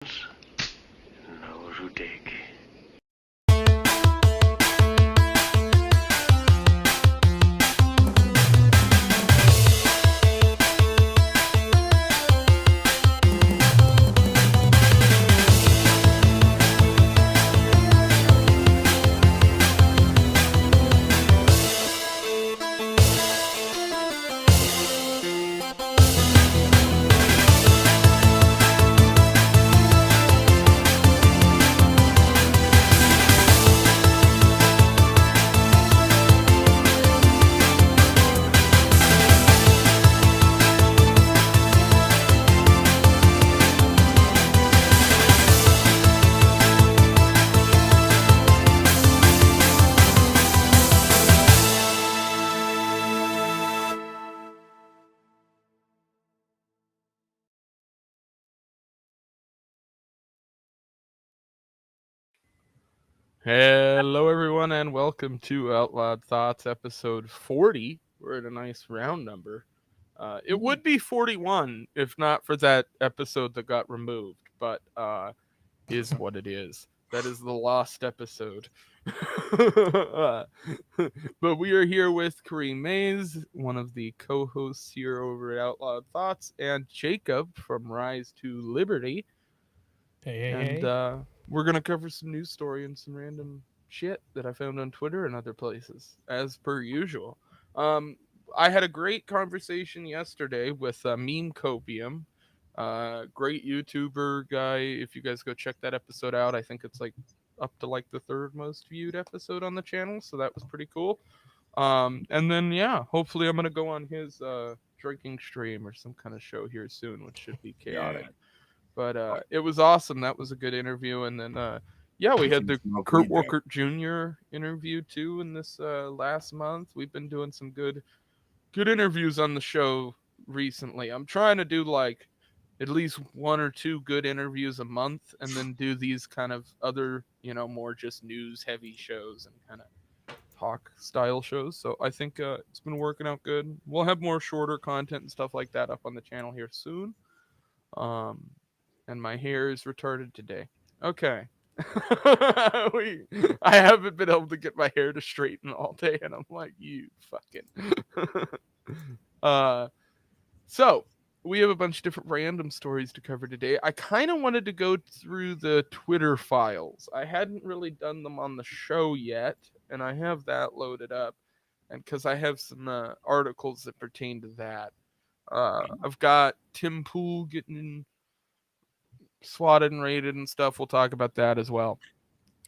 Those who dig. Hello, everyone, and welcome to Outlawed Thoughts, episode 40. We're at a nice round number. It would be 41 if not for that episode that got removed, but is what it is. That is the lost episode. But we are here with Kareem Mays, one of the co-hosts here over at Outlawed Thoughts, and Jacob from Rise to Liberty. And we're going to cover some news story and some random shit that I found on Twitter and other places, as per usual. I had a great conversation yesterday with Meme Copium, great YouTuber guy. If you guys go check that episode out, I think it's like up to like the third most viewed episode on the channel, so that was pretty cool. And then yeah, hopefully I'm gonna go on his drinking stream or some kind of show here soon, which should be chaotic. Yeah. But it was awesome. That was a good interview. And then yeah, we had the Kurt Walker Jr. interview too in this last month. We've been doing some good interviews on the show recently. I'm trying to do like at least one or two good interviews a month, and then do these kind of other, more just news heavy shows and kind of talk style shows. So I think it's been working out good. We'll have more shorter content and stuff like that up on the channel here soon. And my hair is retarded today. Okay. I haven't been able to get my hair to straighten all day, and I'm like, you fucking. So we have a bunch of different random stories to cover today. I kind of wanted to go through the Twitter files. I hadn't really done them on the show yet, and I have that loaded up, and because I have some articles that pertain to that. I've got Tim Pool getting swatted and raided and stuff. We'll talk about that as well.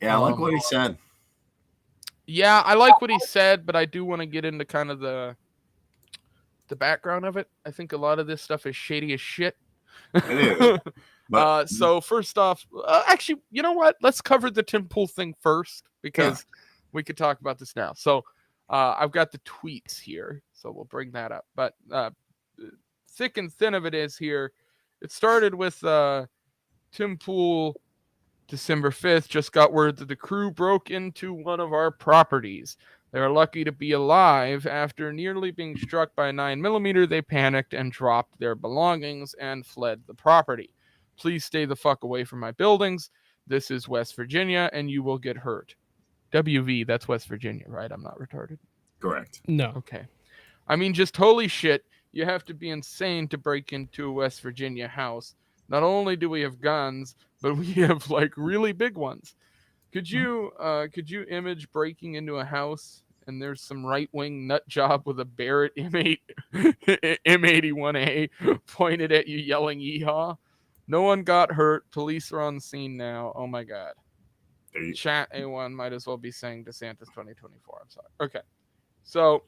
Yeah, I like what he said. Yeah, I like what he said, but I do want to get into kind of the background of it. I think a lot of this stuff is shady as shit. It is. So first off, actually, you know what? Let's cover the Tim Pool thing first, because we could talk about this now. So I've got the tweets here, so we'll bring that up. But thick and thin of it is here. It started with Tim Pool, December 5th, just got word that the crew broke into one of our properties. They are lucky to be alive. After nearly being struck by a 9mm, they panicked and dropped their belongings and fled the property. Please stay the fuck away from my buildings. This is West Virginia, and you will get hurt. WV, that's West Virginia, right? I'm not retarded. Correct. No. Okay. I mean, just holy shit. You have to be insane to break into a West Virginia house. Not only do we have guns, but we have like really big ones. Could you image breaking into a house and there's some right-wing nut job with a Barrett M81A pointed at you yelling yeehaw? No one got hurt. Police are on the scene now. Oh my god. Chat A1 might as well be saying DeSantis 2024. I'm sorry. Okay. So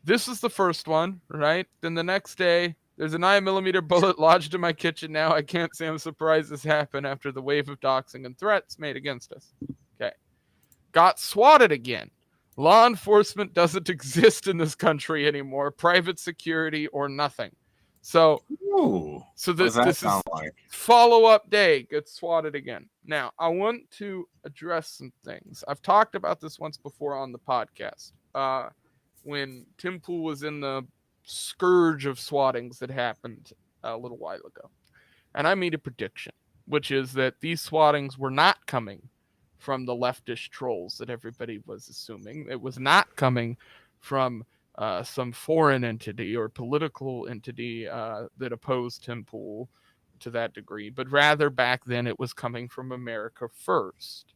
this is the first one, right? Then the next day, there's a 9mm bullet lodged in my kitchen now. I can't say I'm surprised this happened after the wave of doxing and threats made against us. Okay. Got swatted again. Law enforcement doesn't exist in this country anymore. Private security or nothing. So this is follow-up day. Gets swatted again. Now, I want to address some things. I've talked about this once before on the podcast. When Tim Pool was in the scourge of swattings that happened a little while ago. And I made a prediction. which is that these swattings were not coming from the leftist trolls that everybody was assuming. It was not coming from some foreign entity or political entity that opposed Tim Pool to that degree, but rather back then it was coming from America first.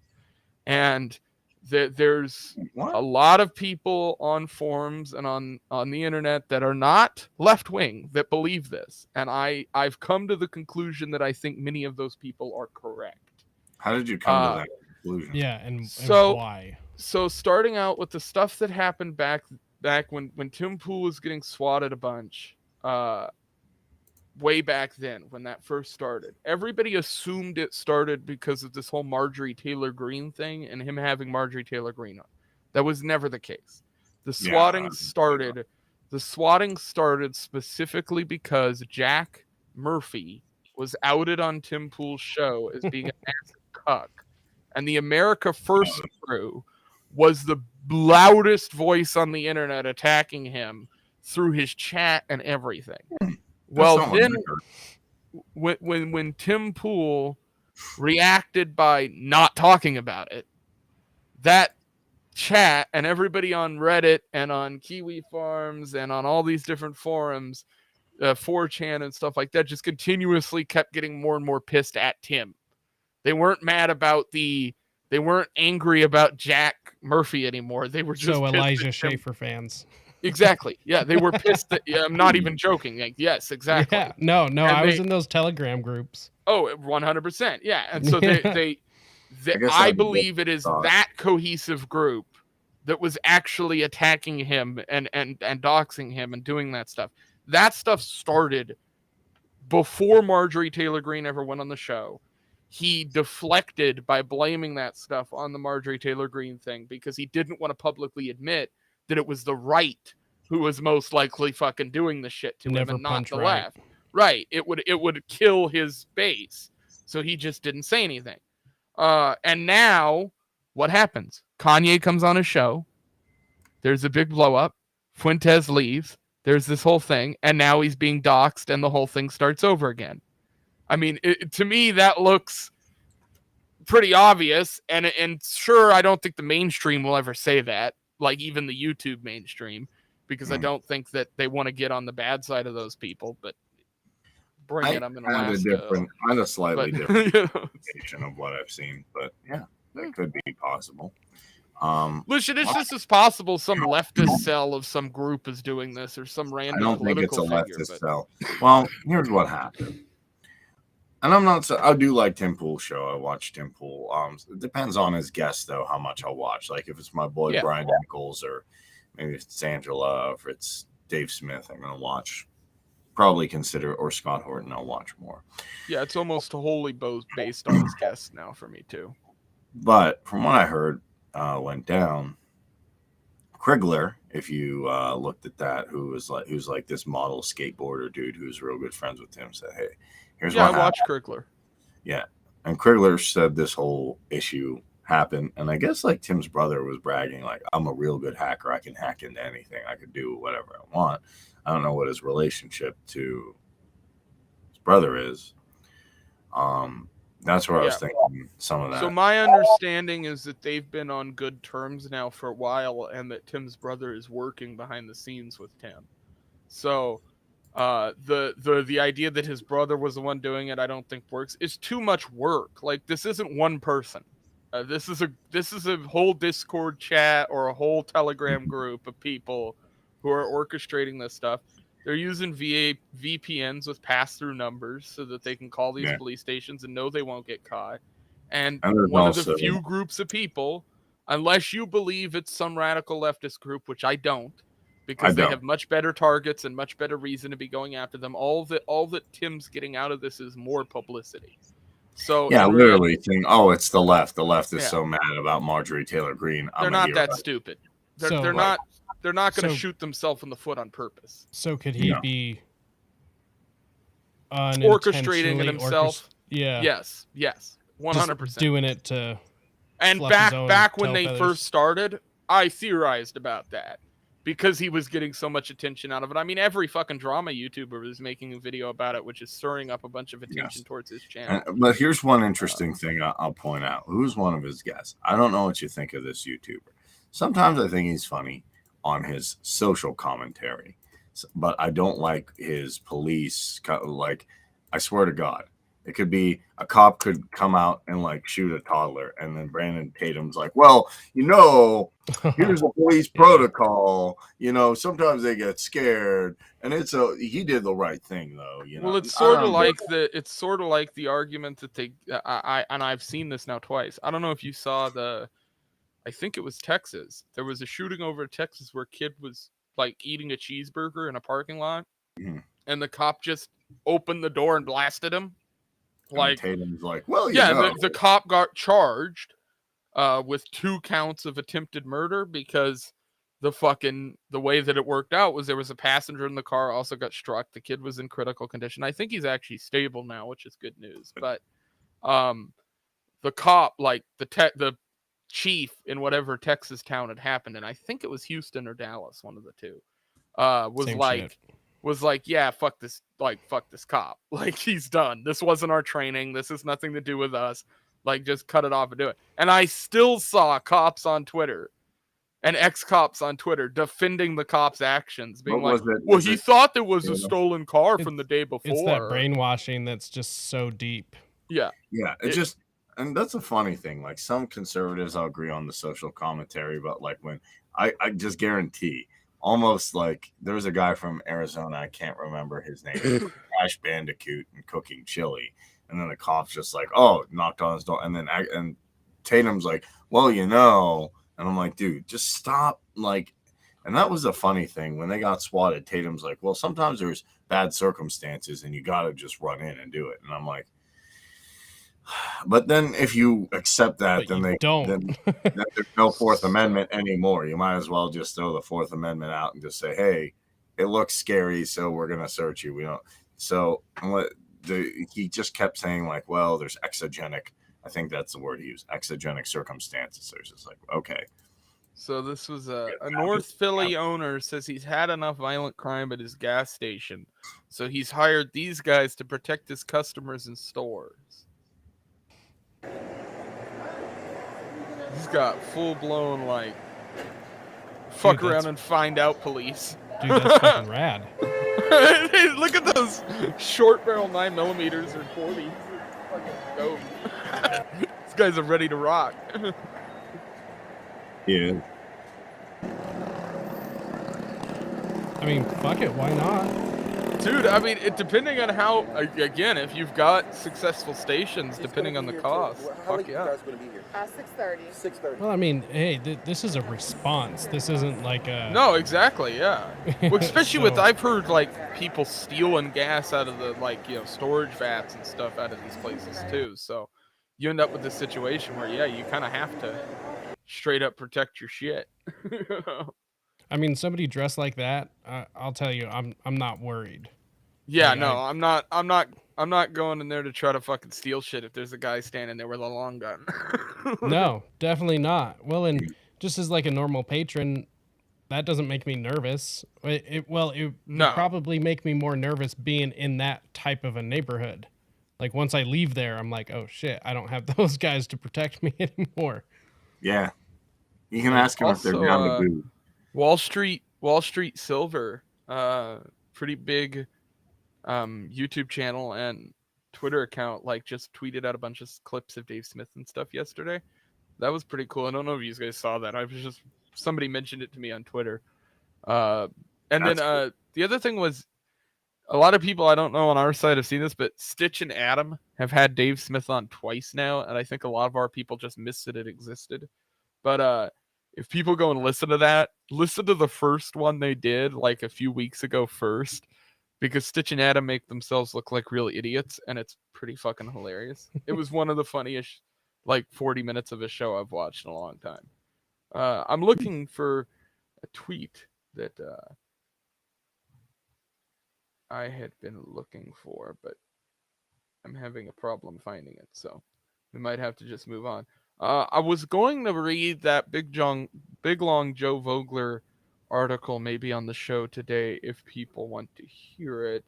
And there's a lot of people on forums and on the internet that are not left-wing that believe this. And I've come to the conclusion that I think many of those people are correct. How did you come to that conclusion? Yeah, and why? So starting out with the stuff that happened back when Tim Pool was getting swatted a bunch, way back then when that first started, everybody assumed it started because of this whole Marjorie Taylor Greene thing and him having Marjorie Taylor Greene on. That was never the case. The swatting started specifically because Jack Murphy was outed on Tim Pool's show as being a massive cuck, and the America First crew was the loudest voice on the internet attacking him through his chat and everything. Well, then when Tim Pool reacted by not talking about it, that chat and everybody on Reddit and on Kiwi Farms and on all these different forums, 4chan and stuff like that, just continuously kept getting more and more pissed at Tim. They weren't they weren't angry about Jack Murphy anymore. They were just Elijah Schaffer fans. Exactly. Yeah, they were pissed that I'm not even joking. Like, yes, exactly. Yeah, no, I was in those Telegram groups. Oh, 100%. Yeah. And so I believe it is that cohesive group that was actually attacking him and doxing him and doing that stuff. That stuff started before Marjorie Taylor Greene ever went on the show. He deflected by blaming that stuff on the Marjorie Taylor Greene thing because he didn't want to publicly admit that it was the right who was most likely fucking doing the shit to him and not the left. Right. It would kill his base. So he just didn't say anything. And now what happens? Kanye comes on a show. There's a big blow up. Fuentes leaves. There's this whole thing. And now he's being doxxed and the whole thing starts over again. I mean, to me, that looks pretty obvious. And sure, I don't think the mainstream will ever say that. Like even the YouTube mainstream, because I don't think that they want to get on the bad side of those people, but bringing them in Alaska. Kind of slightly different interpretation of what I've seen, but yeah, that could be possible. Listen, it's just as possible some leftist cell of some group is doing this or some random. I don't think it's a leftist cell. Well, here's what happened. And I do like Tim Pool's show. I watch Tim Pool. It depends on his guest, though, how much I'll watch. Like, if it's my boy Brian Nichols or maybe it's Angela, or if it's Dave Smith, I'm going to watch. Probably consider, or Scott Horton, I'll watch more. Yeah, it's almost wholly based on his guests now for me, too. But from what I heard, went down, Krigler, if you looked at that, who's like this model skateboarder dude who's real good friends with Tim, said, hey, here's what happened. I watched Krigler. Yeah. And Krigler said this whole issue happened. And I guess like Tim's brother was bragging, like, I'm a real good hacker. I can hack into anything. I could do whatever I want. I don't know what his relationship to his brother is. That's where I was thinking some of that. So my understanding is that they've been on good terms now for a while and that Tim's brother is working behind the scenes with Tim. So the idea that his brother was the one doing it, I don't think works. It's too much work. Like, this isn't one person. This is a whole Discord chat or a whole Telegram group of people who are orchestrating this stuff. They're using VPNs with pass-through numbers so that they can call these police stations and know they won't get caught. And one of the few groups of people, unless you believe it's some radical leftist group, which I don't, because they have much better targets and much better reason to be going after them. All that Tim's getting out of this is more publicity. So yeah, literally saying, "Oh, it's the left. The left is so mad about Marjorie Taylor Greene." They're not that stupid. They're not. They're not going to shoot themselves in the foot on purpose. So could he be orchestrating it himself? Yeah. Yes. 100%. Doing it to. And back when they first started, I theorized about that. because he was getting so much attention out of it. I mean, every fucking drama YouTuber is making a video about it, which is stirring up a bunch of attention towards his channel. But here's one interesting thing I'll point out. Who's one of his guests? I don't know what you think of this YouTuber. Sometimes I think he's funny on his social commentary, but I don't like his police. Like, I swear to God, it could be a cop could come out and like shoot a toddler, and then Brandon Tatum's like, well, here's a police protocol. Sometimes they get scared, and he did the right thing though. Well, it's sort of like the argument that I've seen this now twice. I don't know if you saw I think it was Texas. There was a shooting over in Texas where a kid was like eating a cheeseburger in a parking lot, and the cop just opened the door and blasted him. Like, Tatum's like, well, the cop got charged with 2 counts of attempted murder because the way that it worked out was there was a passenger in the car also got struck. The kid was in critical condition. I think he's actually stable now, which is good news. But the cop, like the chief in whatever Texas town it happened in, I think it was Houston or Dallas, one of the two, was like, yeah, fuck this cop. Like, he's done. This wasn't our training. This has nothing to do with us. Like, just cut it off and do it. And I still saw cops on Twitter and ex-cops on Twitter defending the cop's actions, being like, well, he thought there was a stolen car from the day before. It's that brainwashing that's just so deep. Yeah. Yeah, and that's a funny thing. Like, some conservatives, I'll agree on the social commentary, but like when I just guarantee, almost like there was a guy from Arizona, I can't remember his name, Crash Bandicoot and cooking chili, and then the cop's just like, oh, knocked on his door, and then Tatum's like, well, and I'm like, dude, just stop. Like, and that was a funny thing when they got swatted. Tatum's like, well, sometimes there's bad circumstances and you got to just run in and do it. And I'm like, but then if you accept that, then then there's no Fourth Amendment anymore. You might as well just throw the Fourth Amendment out and just say, hey, it looks scary, so we're going to search you. We don't. So he just kept saying, like, well, there's exogenic. I think that's the word he used, exogenic circumstances. So it's just like, okay. So this was a North Philly owner says he's had enough violent crime at his gas station. So he's hired these guys to protect his customers in stores. He's got full-blown, like, fuck around and find out police. Dude, that's fucking rad. Hey, look at those short barrel 9mm or 40s. Fucking dope. These guys are ready to rock. Yeah. I mean, fuck it, why not? Dude, I mean, depending on how, again, if you've got successful stations, depending on the cost, fuck yeah. 6:30. 6:30. Well, I mean, hey, this is a response. This isn't like a... No, exactly, yeah. Well, especially with, I've heard, like, people stealing gas out of the, like, storage vats and stuff out of these places, too. So you end up with this situation where, yeah, you kind of have to straight up protect your shit. I mean, somebody dressed like that, I'll tell you, I'm not worried. Yeah, like, no, I'm not going in there to try to fucking steal shit if there's a guy standing there with a long gun. No, definitely not. Well, and just as like a normal patron, that doesn't make me nervous. It would probably make me more nervous being in that type of a neighborhood. Like, once I leave there, I'm like, oh shit, I don't have those guys to protect me anymore. Yeah. You can ask them if they're down the boot. Wall Street Silver, pretty big YouTube channel and Twitter account, like, just tweeted out a bunch of clips of Dave Smith and stuff yesterday. That was pretty cool. I don't know if you guys saw that. Somebody mentioned it to me on Twitter. And then cool. The other thing was, a lot of people, I don't know on our side have seen this, but Stitch and Adam have had Dave Smith on twice now, and I think a lot of our people just missed that it existed. But if people go and listen to that, listen to the first one they did like a few weeks ago first, because Stitch and Adam make themselves look like real idiots, and it's pretty fucking hilarious. It was one of the funniest, like, 40 minutes of a show I've watched in a long time. I'm looking for a tweet that I had been looking for, but I'm having a problem finding it, so we might have to just move on. I was going to read that big long Joe Vogler article maybe on the show today if people want to hear it.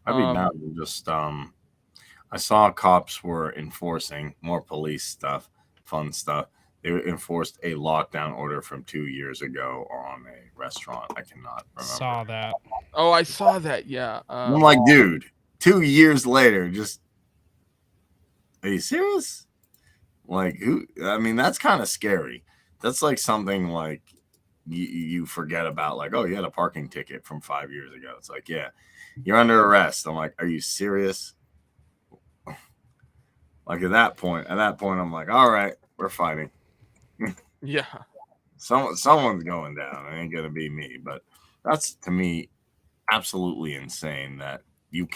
I'd be down to just I saw cops were enforcing more police stuff, fun stuff. They enforced a lockdown order from 2 years ago on a restaurant. I cannot remember. Saw that. Oh, I saw that. Yeah. I'm like, dude, 2 years later, just are you serious? Like, who? I mean, that's kind of scary. That's like something like you forget about. Like, oh, you had a parking ticket from 5 years ago. It's like, yeah, you're under arrest. I'm like, are you serious? Like at that point, I'm like, all right, we're fighting. Yeah. Someone's going down. It ain't gonna be me. But that's to me absolutely insane that you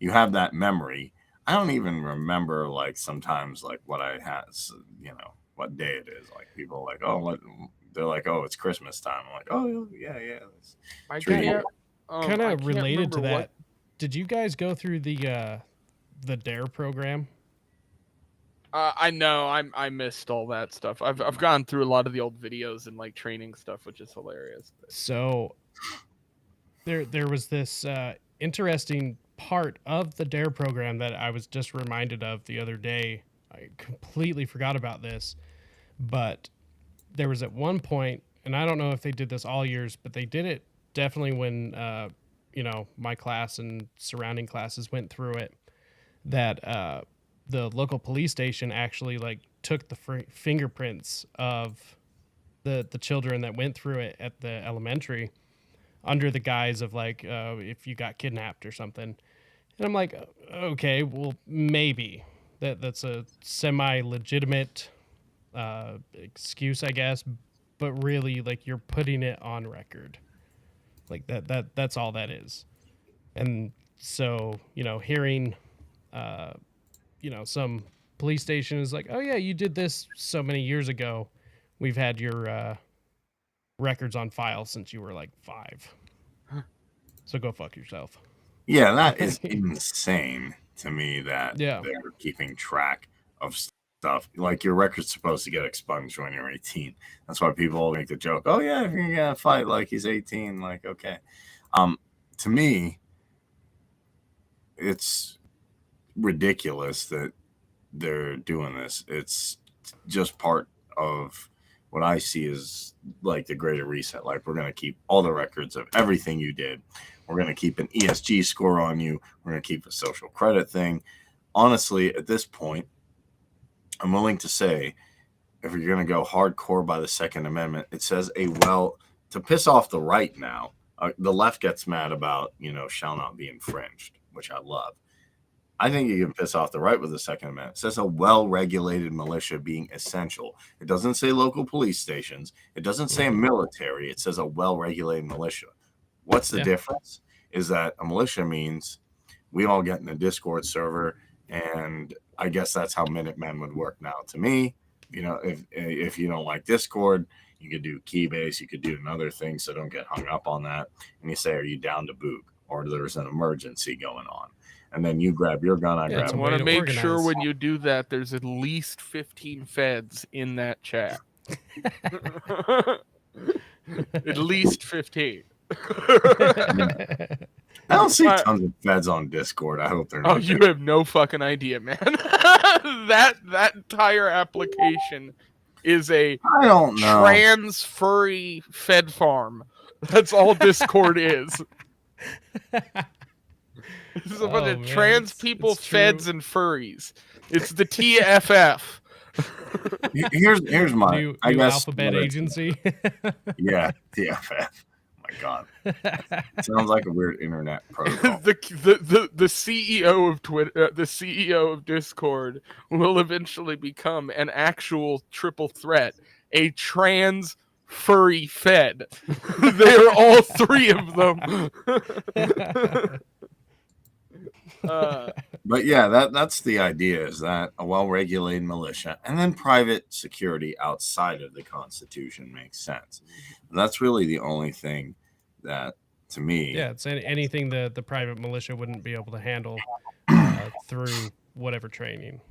have that memory. I don't even remember like sometimes like what I had, what day it is. Like people are like, oh, they're like, oh, it's Christmas time. I'm like, oh yeah. I kind of related to that. Did you guys go through the DARE program? I know I missed all that stuff. I've gone through a lot of the old videos and like training stuff, which is hilarious. So there was this interesting part of the DARE program that I was just reminded of the other day. I completely forgot about this, but there was at one point, and I don't know if they did this all years, but they did it definitely when my class and surrounding classes went through it, that the local police station actually like took the fingerprints of the children that went through it at the elementary under the guise of like if you got kidnapped or something. And I'm like, okay, well, maybe that's a semi-legitimate excuse, I guess, but really like you're putting it on record. Like that's all that is. And so, hearing some police station is like, oh yeah, you did this so many years ago. We've had your records on file since you were like 5. So go fuck yourself. Yeah, that is insane to me that they're keeping track of stuff. Like your record's supposed to get expunged when you're 18. That's why people make the joke, oh yeah, if you're gonna fight like he's 18, like okay. To me, it's ridiculous that they're doing this. It's just part of what I see as like the greater reset. Like we're going to keep all the records of everything you did. We're going to keep an ESG score on you. We're going to keep a social credit thing. Honestly, at this point, I'm willing to say if you're going to go hardcore by the Second Amendment, it says to piss off the right now, the left gets mad about, shall not be infringed, which I love. I think you can piss off the right with the Second Amendment. It says a well-regulated militia being essential. It doesn't say local police stations. It doesn't say military. It says a well-regulated militia. What's the difference? Is that a militia means we all get in a Discord server, and I guess that's how Minutemen would work now. To me, if you don't like Discord, you could do Keybase, you could do another thing, so don't get hung up on that. And you say, are you down to boog? Or there's an emergency going on. And then you grab your gun, I grab. I want to make sure when you do that, there's at least 15 feds in that chat. At least 15. I don't see tons of feds on Discord. I hope they're not. Oh, you have no fucking idea, man. that entire application is a trans furry fed farm. That's all Discord is. This is a bunch of trans people, feds, and furries. It's the TFF. Here's my new alphabet agency. Yeah, TFF. Oh my god, sounds like a weird internet protocol. The CEO of Twitter, the CEO of Discord, will eventually become an actual triple threat, a trans furry fed. They are all 3 of them. But yeah, that's the idea, is that a well-regulated militia and then private security outside of the Constitution makes sense. And that's really the only thing that, to me, it's anything the private militia wouldn't be able to handle through whatever training.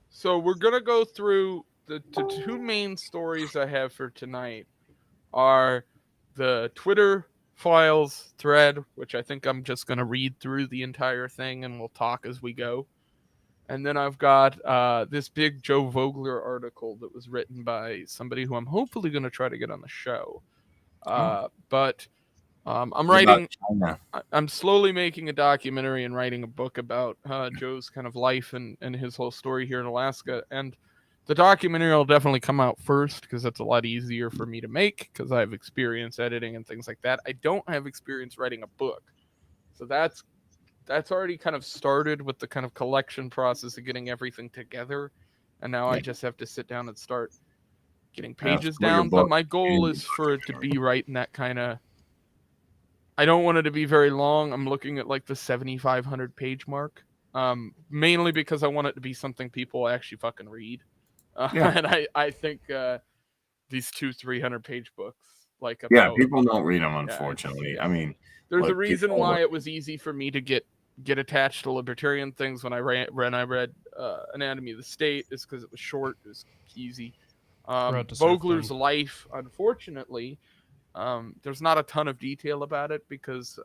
So we're gonna go through the 2 main stories I have for tonight are the Twitter files thread, which I think I'm just going to read through the entire thing and we'll talk as we go. And then I've got this big Joe Vogler article that was written by somebody who I'm hopefully going to try to get on the show. But I'm slowly making a documentary and writing a book about Joe's kind of life and his whole story here in Alaska. And the documentary will definitely come out first because that's a lot easier for me to make because I have experience editing and things like that. I don't have experience writing a book. So that's already kind of started with the kind of collection process of getting everything together. And now I just have to sit down and start getting pages down. But my goal is for it to be right in that kind of, I don't want it to be very long. I'm looking at like the 7,500 page mark, mainly because I want it to be something people actually fucking read. And I think these 300 page books, like people don't read them, unfortunately. I mean, there's a reason why it was easy for me to get attached to libertarian things when I read Anatomy of the State, is because it was short, it was easy. Vogler's life, unfortunately, there's not a ton of detail about it because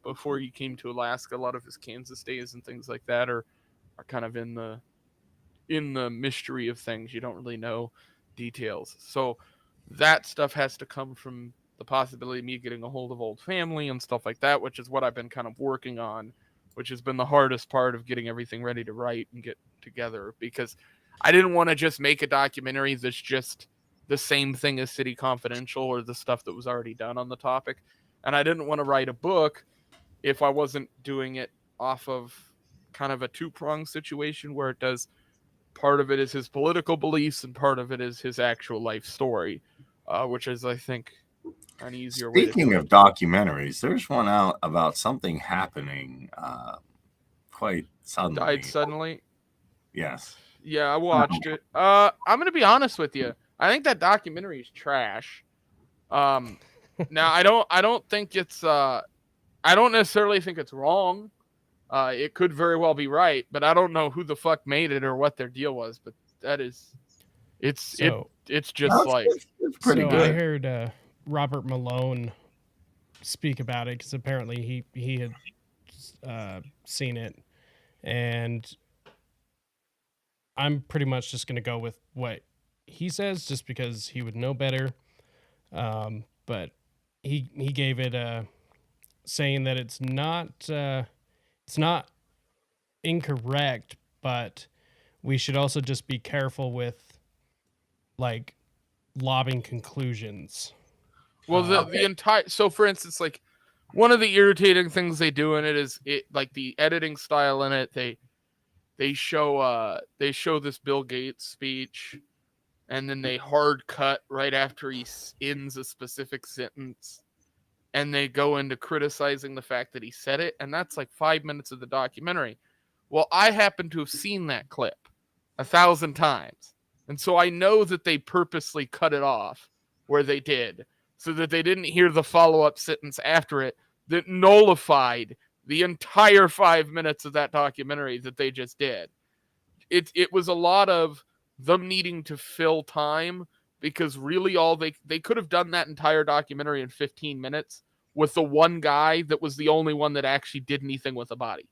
before he came to Alaska, a lot of his Kansas days and things like that are kind of in the mystery of things. You don't really know details. So that stuff has to come from the possibility of me getting a hold of old family and stuff like that, which is what I've been kind of working on, which has been the hardest part of getting everything ready to write and get together, because I didn't want to just make a documentary that's just the same thing as City Confidential or the stuff that was already done on the topic. And I didn't want to write a book if I wasn't doing it off of kind of a two-pronged situation where it does part of it is his political beliefs and part of it is his actual life story, which is, I think, an easier way. Speaking of documentaries, there's one out about something happening quite suddenly. Died suddenly? Yes. Yeah, I watched it. I'm going to be honest with you. I think that documentary is trash. Now, I don't think it's... I don't necessarily think it's wrong. It could very well be right, but I don't know who the fuck made it or what their deal was. But that is... It's just like... It's pretty good. I heard Robert Malone speak about it because apparently he had seen it, and I'm pretty much just going to go with what he says just because he would know better. But he gave it saying that it's not incorrect, but we should also just be careful with like lobbing conclusions. Well, the entire, so for instance, like one of the irritating things they do in it is like the editing style in it. They show this Bill Gates speech, and then they hard cut right after he ends a specific sentence, and they go into criticizing the fact that he said it, and that's like 5 minutes of the documentary. Well, I happen to have seen that clip 1,000 times, and so I know that they purposely cut it off where they did, so that they didn't hear the follow-up sentence after it that nullified the entire 5 minutes of that documentary that they just did. It was a lot of them needing to fill time, because really all they could have done that entire documentary in 15 minutes with the one guy that was the only one that actually did anything with a body.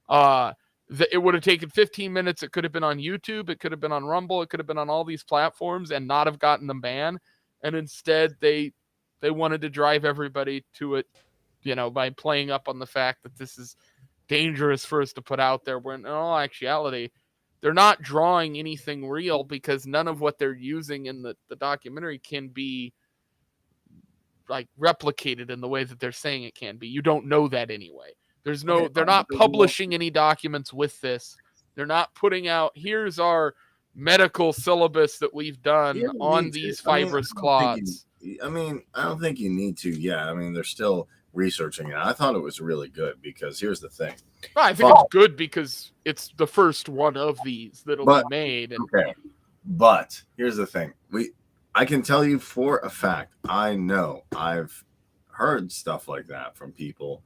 It would have taken 15 minutes. It could have been on YouTube. It could have been on Rumble. It could have been on all these platforms and not have gotten them banned. And instead, they wanted to drive everybody to it, by playing up on the fact that this is dangerous for us to put out there, when in all actuality, they're not drawing anything real, because none of what they're using in the documentary can be like replicated in the way that they're saying it can be. You don't know that anyway. They're not publishing any documents with this. They're not putting out, here's our medical syllabus that we've done on these fibrous clots. I don't think you need to. Yeah, they're still researching it. I thought it was really good, because here's the thing. I think it's good because it's the first one of these that'll be made. Okay, but here's the thing. I can tell you for a fact, I know I've heard stuff like that from people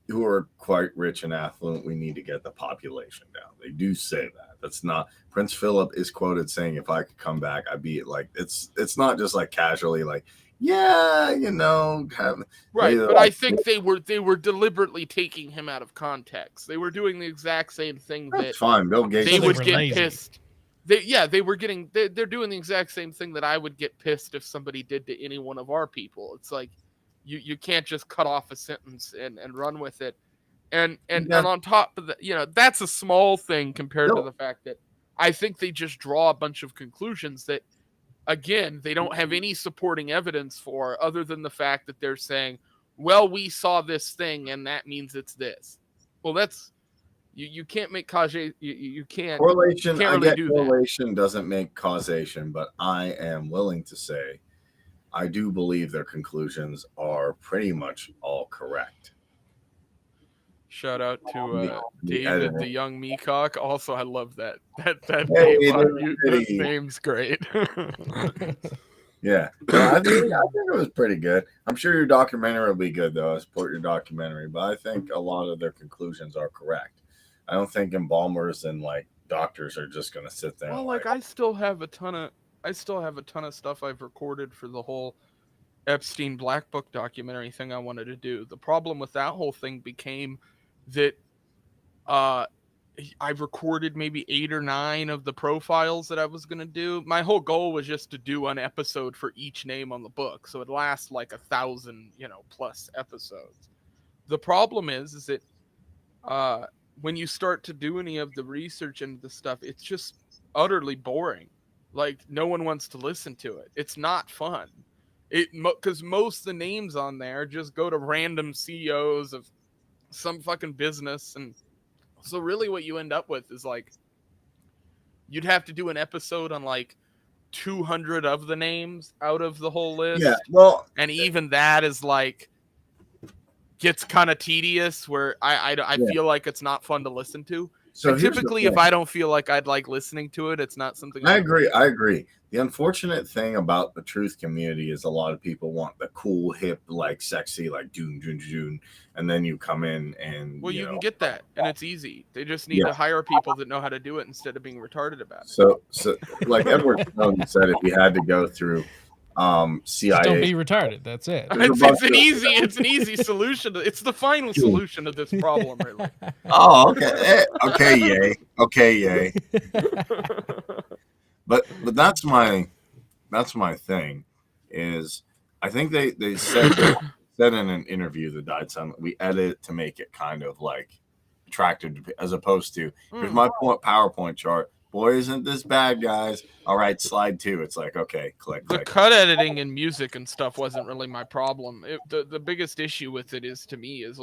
who are quite rich and affluent. We need to get the population down. They do say that. That's not, Prince Philip is quoted saying, if I could come back, I'd be like, it's not just like casually like, Yeah, right, but I think they were deliberately taking him out of context. They were doing the exact same thing that's fine. Bill Gates. They would get pissed. They're doing the exact same thing that I would get pissed if somebody did to any one of our people. It's like you can't just cut off a sentence and run with it. And on top of that, that's a small thing compared to the fact that I think they just draw a bunch of conclusions that, again, they don't have any supporting evidence for, other than the fact that they're saying, well, we saw this thing and that means it's this. Well, that's you can't make causation. You can't correlation. Can't really do correlation doesn't make causation, but I am willing to say I do believe their conclusions are pretty much all correct. Shout out to David, the young Meacock. Also, I love that name on you. That name's great. Yeah, I think it was pretty good. I'm sure your documentary will be good, though. I support your documentary, but I think a lot of their conclusions are correct. I don't think embalmers and doctors are just going to sit there. Well, I still have a ton of stuff I've recorded for the whole Epstein Black Book documentary thing I wanted to do. The problem with that whole thing became that I recorded maybe 8 or 9 of the profiles that I was going to do. My whole goal was just to do an episode for each name on the book, so it lasts 1,000, plus episodes. The problem is that when you start to do any of the research into the stuff, it's just utterly boring. No one wants to listen to it. It's not fun. Because most of the names on there just go to random CEOs of some fucking business, and so really what you end up with is you'd have to do an episode on 200 of the names out of the whole list. Yeah, well, and even that is gets kind of tedious, where I feel like it's not fun to listen to. So typically, if I don't feel like I'd like listening to it, it's not something I agree. The unfortunate thing about the truth community is a lot of people want the cool, hip, sexy, June, and then you come in and you can get that, and it's easy. They just need to hire people that know how to do it instead of being retarded about it. So Edward Snowden said, if you had to go through CIA, just don't be retarded. That's it. It's an easy solution. It's the final solution to this problem, really. Oh, okay. Okay, yay. But that's my thing is I think they said in an interview that died some, we edit it to make it kind of attractive, as opposed to here's my PowerPoint chart. Boy, isn't this bad, guys? All right, slide 2. It's okay, click. The cut editing and music and stuff wasn't really my problem. The biggest issue with it is, to me, is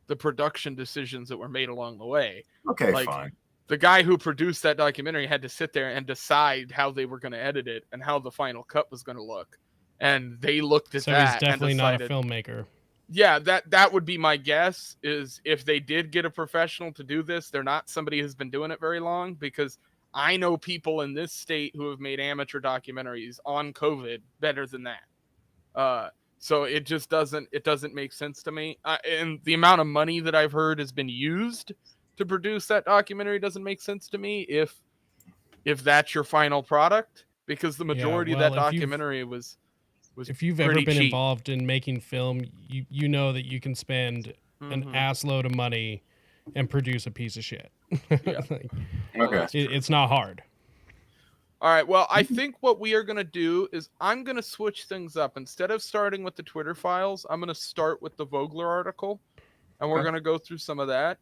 the production decisions that were made along the way. Okay, fine. The guy who produced that documentary had to sit there and decide how they were going to edit it and how the final cut was going to look. And they looked at that. So he's definitely not a filmmaker. Yeah, that would be my guess, is if they did get a professional to do this, they're not somebody who's been doing it very long, because I know people in this state who have made amateur documentaries on COVID better than that. So it just doesn't make sense to me. And the amount of money that I've heard has been used to produce that documentary doesn't make sense to me if that's your final product, because the majority of that documentary was if you've ever been involved in making film, you know that you can spend an ass load of money and produce a piece of shit. Yeah. Okay. It's not hard. All right. Well, I think what we are going to do is I'm going to switch things up. Instead of starting with the Twitter files, I'm going to start with the Vogler article, and we're going to go through some of that.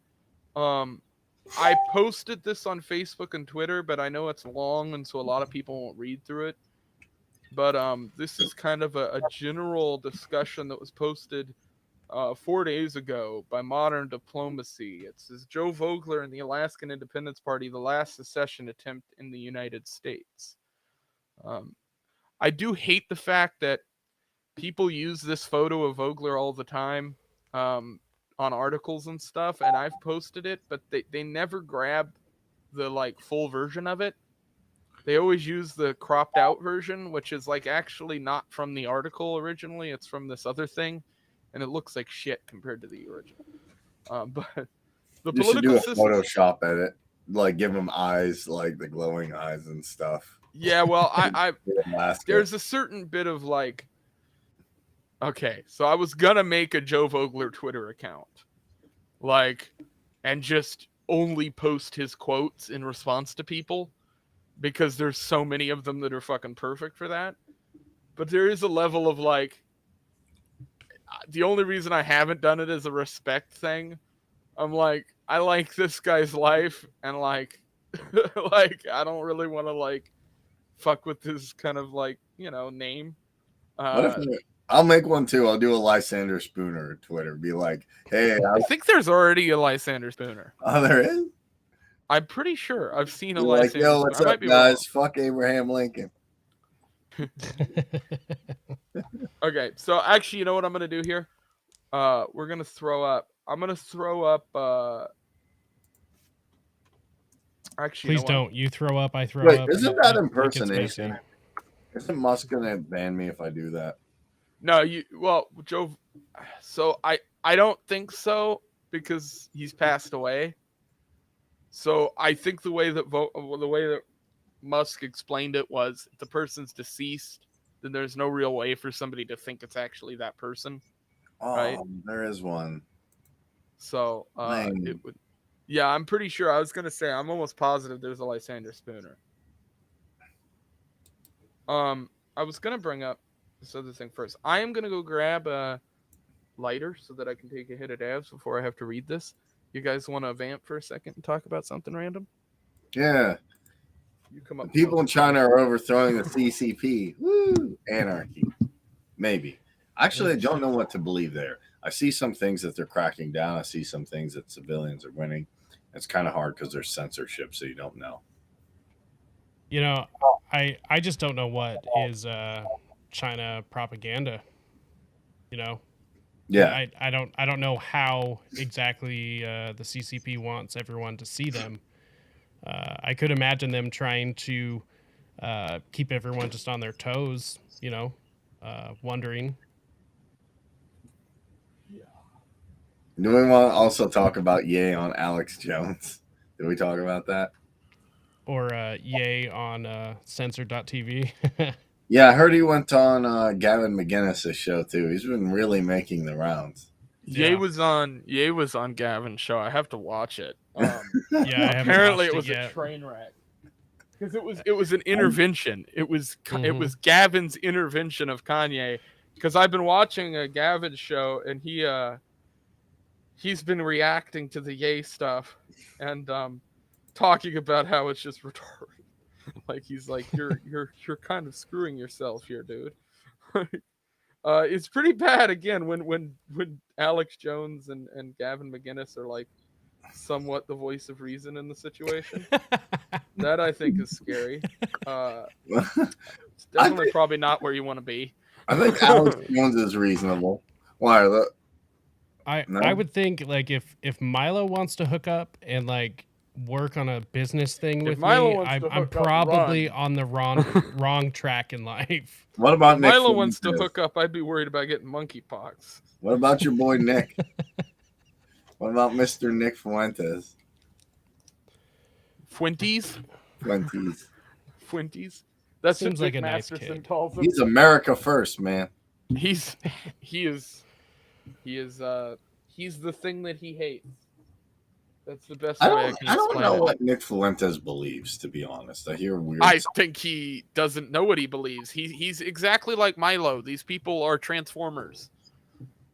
I posted this on Facebook and Twitter, but I know it's long, and so a lot of people won't read through it. But this is kind of a general discussion that was posted 4 days ago by Modern Diplomacy. It says, Joe Vogler and the Alaskan Independence Party, the last secession attempt in the United States. I do hate the fact that people use this photo of Vogler all the time on articles and stuff, and I've posted it, but they never grab the full version of it. They always use the cropped out version, which is actually not from the article originally. It's from this other thing, and it looks like shit compared to the original. But the you political should do a Photoshop edit, give them eyes, the glowing eyes and stuff. Yeah, well, I there's a certain bit of Okay, so I was gonna make a Joe Vogler Twitter account, like, and just only post his quotes in response to people, because there's so many of them that are fucking perfect for that. But there is a level of like, the only reason I haven't done it is a respect thing. I'm like, I like this guy's life, and like, like I don't really want to like fuck with his kind of like, you know, name. What if I'll make one too? I'll do a Lysander Spooner Twitter. Be like, hey, I think there's already a Lysander Spooner. Oh, there is? I'm pretty sure I've seen a Lysander. Like, yo, what's up, guys? Fuck Abraham Lincoln. Okay, so actually, you know what I'm gonna do here? We're gonna throw up. I'm gonna throw up. Actually, please don't. You throw up, I throw Wait, up. Isn't that impersonation? Isn't Musk gonna ban me if I do that? No, well, Joe. So I don't think so, because he's passed away. So I think the way that Musk explained it was, if the person's deceased, then there's no real way for somebody to think it's actually that person. Oh, right? There is one. So it would. Yeah, I'm pretty sure. I was gonna say, I'm almost positive there's a Lysander Spooner. I was gonna bring up this other thing first. I am gonna go grab a lighter so that I can take a hit of dabs before I have to read this. You guys want to vamp for a second and talk about something random? Yeah. You come up. People in China are overthrowing the CCP. Woo! Anarchy. Maybe. Actually, I don't know what to believe there. I see some things that they're cracking down. I see some things that civilians are winning. It's kind of hard because there's censorship, so you don't know. You know, I just don't know what is China propaganda. You know. Yeah. I don't know how exactly the CCP wants everyone to see them. I could imagine them trying to keep everyone just on their toes. You know, wondering. Do we want to also talk about Yay on Alex Jones? Did we talk about that? Or Yay on Censored.tv? Yeah, I heard he went on Gavin McInnes' show too. He's been really making the rounds. Yay was on Gavin's show. I have to watch it. Yeah, apparently it was a train wreck. Because it was an intervention. It was Gavin's intervention of Kanye. Because I've been watching a Gavin show, and he's been reacting to the Ye stuff and talking about how it's just retarded. Like, he's like, you're kind of screwing yourself here, dude. It's pretty bad again when Alex Jones and Gavin McInnes are like somewhat the voice of reason in the situation. That I think is scary. It's definitely probably not where you want to be. I think Alex Jones is reasonable. Why? I would think, like, if Milo wants to hook up and like work on a business thing with me, I'm probably on the wrong track in life. What about Nick? Milo wants to hook up, I'd be worried about getting monkeypox. What about your boy Nick? What about Mr. Nick Fuentes? Fuentes? That seems like a nice kid. He's America first, man. He is the thing that he hates. That's the best way I can explain it. I don't know what Nick Fuentes believes, to be honest. I hear weird. I think he doesn't know what he believes. He's exactly like Milo. These people are transformers.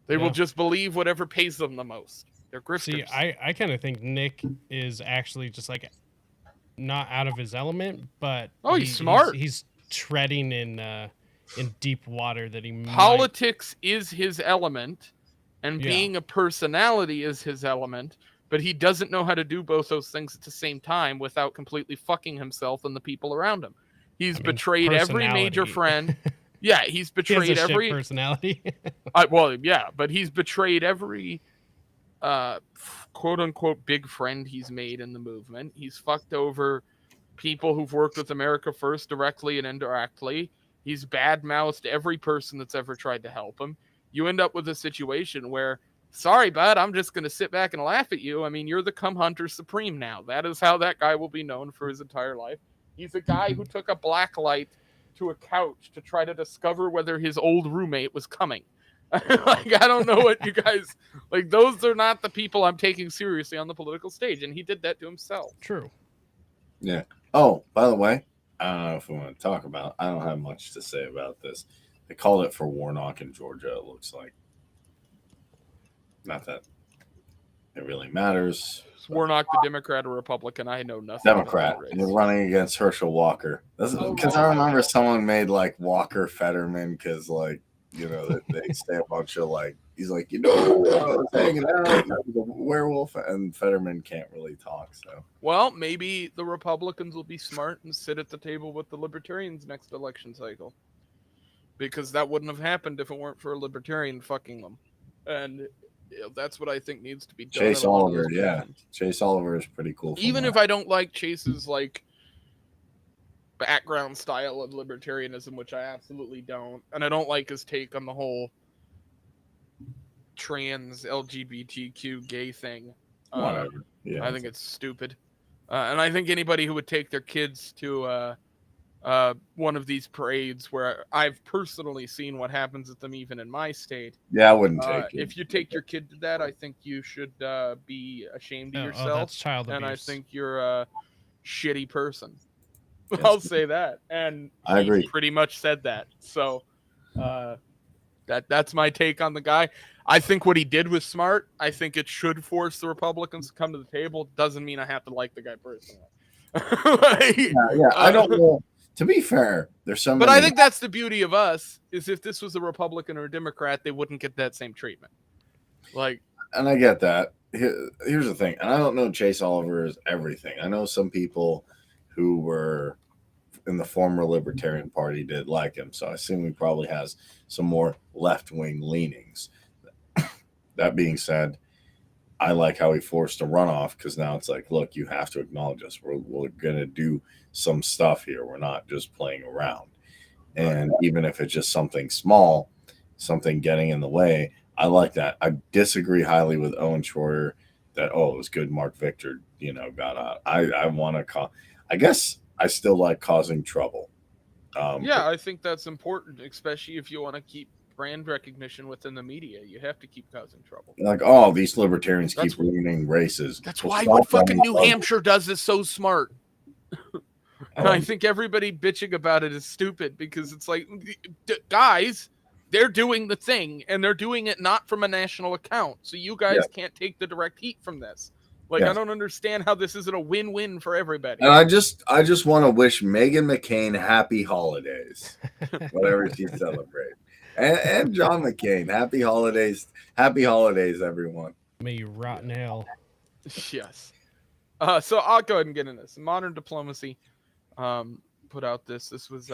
They will just believe whatever pays them the most. They're grifters. See, I kind of think Nick is actually just like not out of his element, but he's smart. He's treading in deep water that he Politics is his element, and being a personality is his element. But he doesn't know how to do both those things at the same time without completely fucking himself and the people around him. He's betrayed every major friend. Yeah, he's betrayed every personality. But he's betrayed every quote unquote big friend he's made in the movement. He's fucked over people who've worked with America First directly and indirectly. He's badmouthed every person that's ever tried to help him. You end up with a situation where, sorry, bud, I'm just going to sit back and laugh at you. I mean, you're the cum hunter supreme now. That is how that guy will be known for his entire life. He's a guy who took a black light to a couch to try to discover whether his old roommate was coming. Like, I don't know what you guys like. Those are not the people I'm taking seriously on the political stage, and he did that to himself. True. Yeah. Oh, by the way, I don't know if we want to talk about. I don't have much to say about this. They called it for Warnock in Georgia. It looks like. Not that it really matters. Is Warnock the Democrat or Republican? I know nothing. Democrat. And they're running against Herschel Walker. Because I remember someone made like Walker Fetterman because like they say a bunch of like he's like I was hanging out with a werewolf and Fetterman can't really talk. So well, maybe the Republicans will be smart and sit at the table with the Libertarians next election cycle, because that wouldn't have happened if it weren't for a Libertarian fucking them, and that's what I think needs to be done. Chase Oliver, yeah, Chase Oliver is pretty cool. Even if I don't like Chase's like background style of libertarianism, which I absolutely don't, and I don't like his take on the whole trans LGBTQ gay thing. Whatever. Yeah, I think it's stupid, and I think anybody who would take their kids to one of these parades, where I've personally seen what happens at them, even in my state. Yeah, I wouldn't take it. If you take your kid to that, I think you should be ashamed of yourself. That's child abuse. And I think you're a shitty person. I'll say that, and I agree. Pretty much said that. So that's my take on the guy. I think what he did was smart. I think it should force the Republicans to come to the table. Doesn't mean I have to like the guy personally. I don't know. To be fair, there's some. But I think that's the beauty of us, is if this was a Republican or a Democrat, they wouldn't get that same treatment. Like, and I get that. Here's the thing, and I don't know Chase Oliver is everything. I know some people who were in the former Libertarian Party did like him, so I assume he probably has some more left-wing leanings. That being said, I like how he forced a runoff, because now it's like, look, you have to acknowledge us. We're going to do some stuff here. We're not just playing around. And even if it's just something small, something getting in the way, I like that. I disagree highly with Owen Schroyer that, it was good Mark Victor, got out. I want to I guess I still like causing trouble. I think that's important, especially if you want to keep brand recognition within the media. You have to keep causing trouble. Like, these libertarians keep ruining races. That's why what fucking New Hampshire does is so smart. And I think everybody bitching about it is stupid, because it's like, guys, they're doing the thing, and they're doing it not from a national account. So you guys can't take the direct heat from this. Like, I don't understand how this isn't a win-win for everybody. And I just want to wish Meghan McCain happy holidays, whatever she celebrates. And John McCain, happy holidays. Happy holidays, everyone. May you rot in hell. Yes. So I'll go ahead and get into this. Modern Diplomacy put out this. This was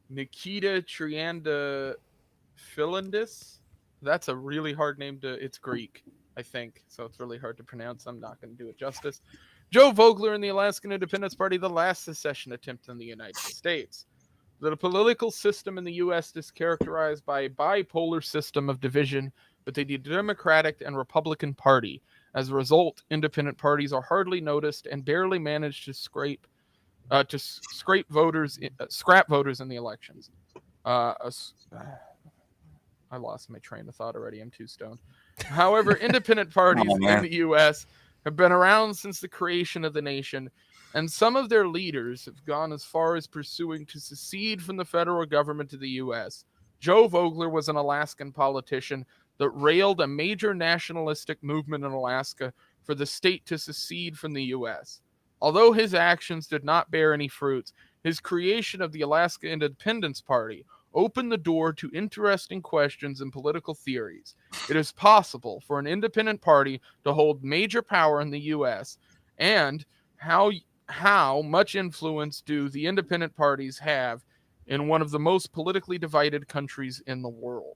Nikita Triandafylidis. That's a really hard name it's Greek, I think, so it's really hard to pronounce. I'm not going to do it justice. Joe Vogler and the Alaskan Independence Party, the last secession attempt in the United States. The political system in the U.S. is characterized by a bipolar system of division with a Democratic and Republican Party. As a result, independent parties are hardly noticed and barely manage to scrap voters in the elections. I lost my train of thought already. I'm too stoned. However, independent parties in the U.S. have been around since the creation of the nation, and some of their leaders have gone as far as pursuing to secede from the federal government to the U.S. Joe Vogler was an Alaskan politician that railed a major nationalistic movement in Alaska for the state to secede from the U.S. Although his actions did not bear any fruits, his creation of the Alaska Independence Party opened the door to interesting questions and political theories. It is possible for an independent party to hold major power in the U.S., and how much influence do the independent parties have in one of the most politically divided countries in the world?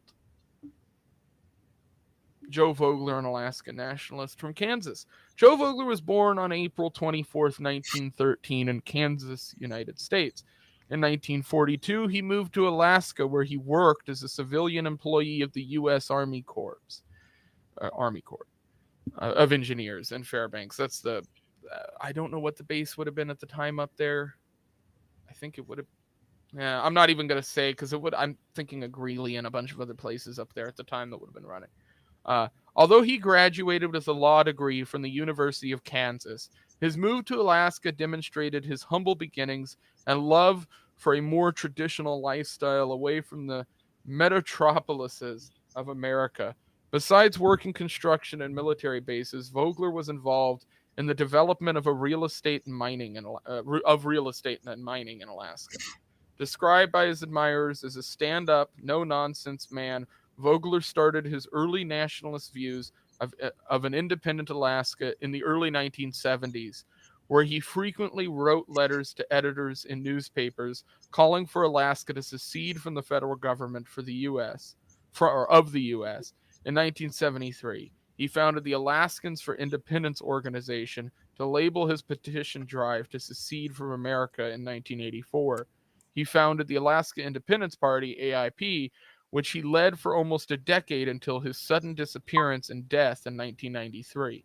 Joe Vogler, an Alaska nationalist from Kansas. Joe Vogler was born on April 24th, 1913 in Kansas, United States. In 1942, he moved to Alaska, where he worked as a civilian employee of the U.S. Army Corps of Engineers in Fairbanks. That's the I don't know what the base would have been at the time up there. I think it would have Yeah, I'm not even gonna say because it would. I'm thinking of Greeley and a bunch of other places up there at the time that would have been running. Although he graduated with a law degree from the University of Kansas, his move to Alaska demonstrated his humble beginnings and love for a more traditional lifestyle away from the metropolises of America. Besides working construction and military bases, Vogler was involved in the development of real estate and mining in Alaska. Described by his admirers as a stand-up, no-nonsense man, Vogler started his early nationalist views of an independent Alaska in the early 1970s, where he frequently wrote letters to editors in newspapers calling for Alaska to secede from the federal government of the U.S. In 1973, he founded the Alaskans for Independence organization to label his petition drive to secede from America in 1984. He founded the Alaska Independence Party, AIP, which he led for almost a decade until his sudden disappearance and death in 1993.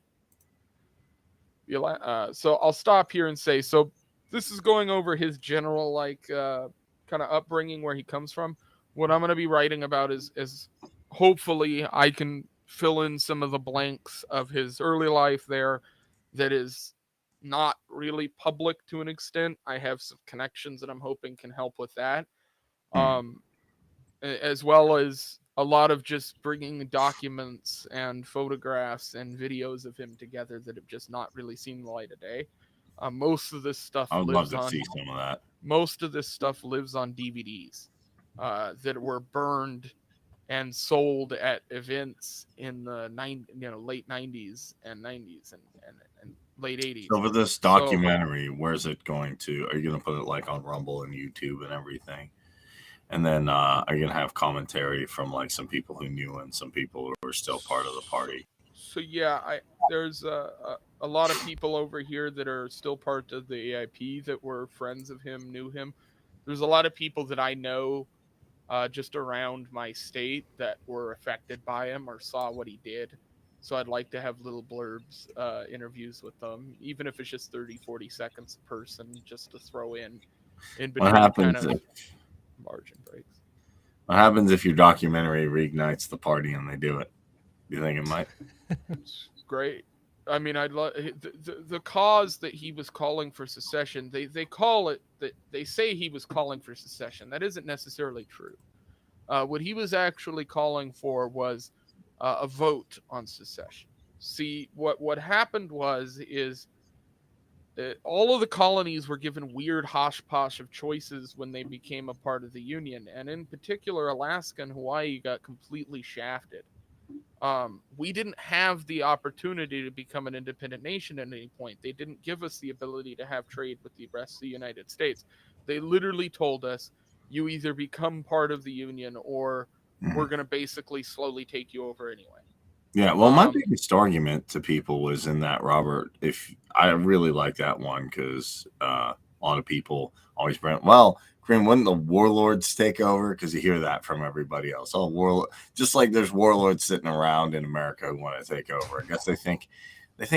So I'll stop here and say, so this is going over his general kind of upbringing, where he comes from. What I'm going to be writing about is hopefully I can fill in some of the blanks of his early life there that is not really public to an extent. I have some connections that I'm hoping can help with that. As well as a lot of just bringing documents and photographs and videos of him together that have just not really seen the light of day. Most of this stuff I would love to see some of that. Most of this stuff lives on DVDs that were burned and sold at events in the late 90s and 90s and late 80s. So for this documentary, where's it going to? Are you going to put it like on Rumble and YouTube and everything? And then are you going to have commentary from like some people who knew and some people who are still part of the party? So yeah, there's a lot of people over here that are still part of the AIP that were friends of him, knew him. There's a lot of people that I know just around my state that were affected by him or saw what he did. So I'd like to have little blurbs, interviews with them, even if it's just 30, 40 seconds a person, just to throw in between kind of margin breaks. What happens if your documentary reignites the party and they do it? Do you think it might? It's great. I mean, I'd love the cause that he was calling for secession. They call it that. They say he was calling for secession. That isn't necessarily true. What he was actually calling for was a vote on secession. See, what happened is all of the colonies were given weird hosh-posh of choices when they became a part of the Union, and in particular, Alaska and Hawaii got completely shafted. We didn't have the opportunity to become an independent nation at any point. They didn't give us the ability to have trade with the rest of the United States. They literally told us, you either become part of the Union or we're going to basically slowly take you over anyway. Yeah, well, my biggest argument to people was in that, Robert, if I really like that one because a lot of people always bring, well, Green, wouldn't the warlords take over? Because you hear that from everybody else. Oh, warlord, just like there's warlords sitting around in America who want to take over. I guess they think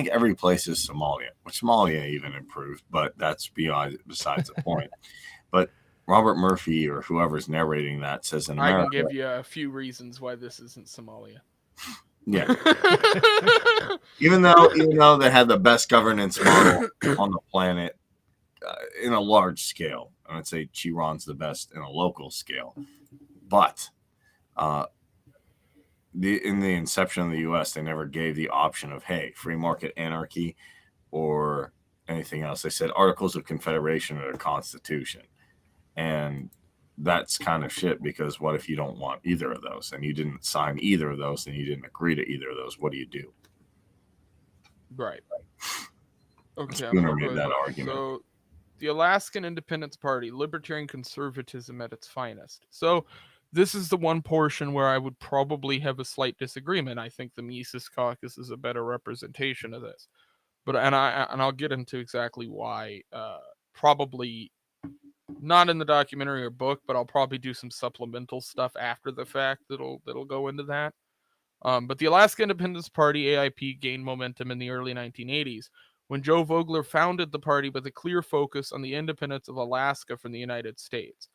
every place is Somalia, which Somalia even improved, but that's besides the point. But Robert Murphy or whoever's narrating that says in America, I can give you a few reasons why this isn't Somalia. Yeah. even though they had the best governance model on the planet in a large scale, I would say Chiron's the best in a local scale. But in the inception of the U.S., they never gave the option of, hey, free market anarchy or anything else. They said Articles of Confederation or the Constitution. And that's kind of shit, because what if you don't want either of those and you didn't sign either of those and you didn't agree to either of those? What do you do? Right. Okay. Spooner made that argument. So the Alaskan Independence Party, libertarian conservatism at its finest. So this is the one portion where I would probably have a slight disagreement. I think the Mises Caucus is a better representation of this, but I'll get into exactly why. Probably not in the documentary or book, but I'll probably do some supplemental stuff after the fact that'll go into that. But the Alaska Independence Party, AIP, gained momentum in the early 1980s when Joe Vogler founded the party with a clear focus on the independence of Alaska from the United States.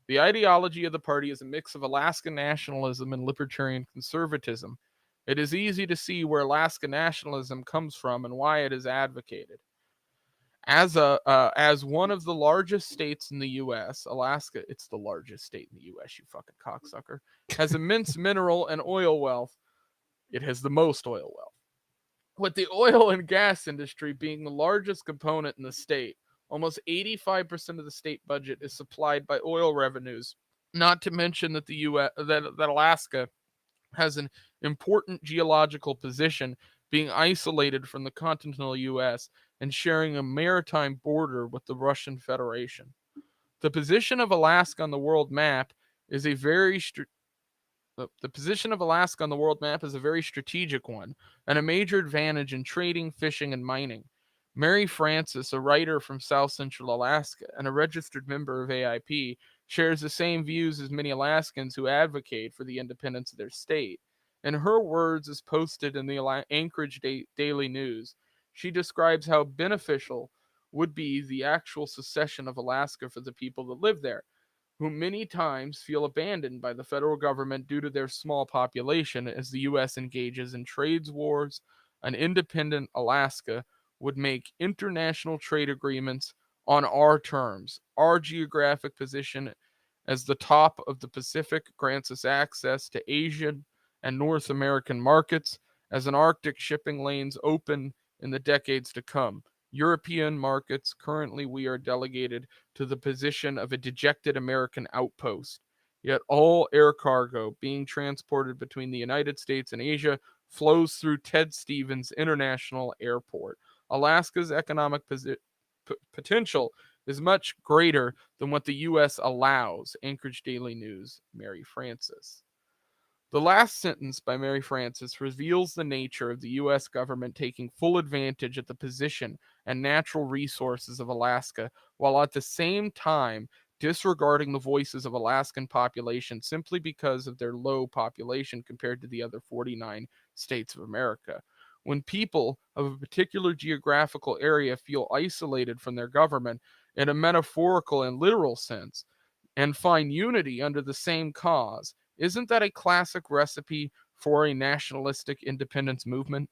The ideology of the party is a mix of Alaska nationalism and libertarian conservatism. It is easy to see where Alaska nationalism comes from and why it is advocated. As one of the largest states in the U.S., Alaska, it's the largest state in the U.S., you fucking cocksucker, has immense mineral and oil wealth. It has the most oil wealth. With the oil and gas industry being the largest component in the state, almost 85% of the state budget is supplied by oil revenues. Not to mention that the U.S. that Alaska has an important geological position, being isolated from the continental U.S. and sharing a maritime border with the Russian Federation. The position of Alaska on the world map is a very the position of Alaska on the world map is a very strategic one, and a major advantage in trading, fishing, and mining. Mary Francis, a writer from South Central Alaska and a registered member of AIP, shares the same views as many Alaskans who advocate for the independence of their state. In her words, as posted in the Anchorage Daily News, she describes how beneficial would be the actual secession of Alaska for the people that live there, who many times feel abandoned by the federal government due to their small population as the U.S. engages in trade wars. An independent Alaska would make international trade agreements on our terms. Our geographic position as the top of the Pacific grants us access to Asian and North American markets as an Arctic shipping lanes open in the decades to come. European markets, currently we are delegated to the position of a dejected American outpost. Yet all air cargo being transported between the United States and Asia flows through Ted Stevens International Airport. Alaska's economic potential is much greater than what the U.S. allows. Anchorage Daily News, Mary Francis. The last sentence by Mary Francis reveals the nature of the U.S. government taking full advantage of the position and natural resources of Alaska, while at the same time disregarding the voices of Alaskan population simply because of their low population compared to the other 49 states of America. When people of a particular geographical area feel isolated from their government in a metaphorical and literal sense, and find unity under the same cause, isn't that a classic recipe for a nationalistic independence movement?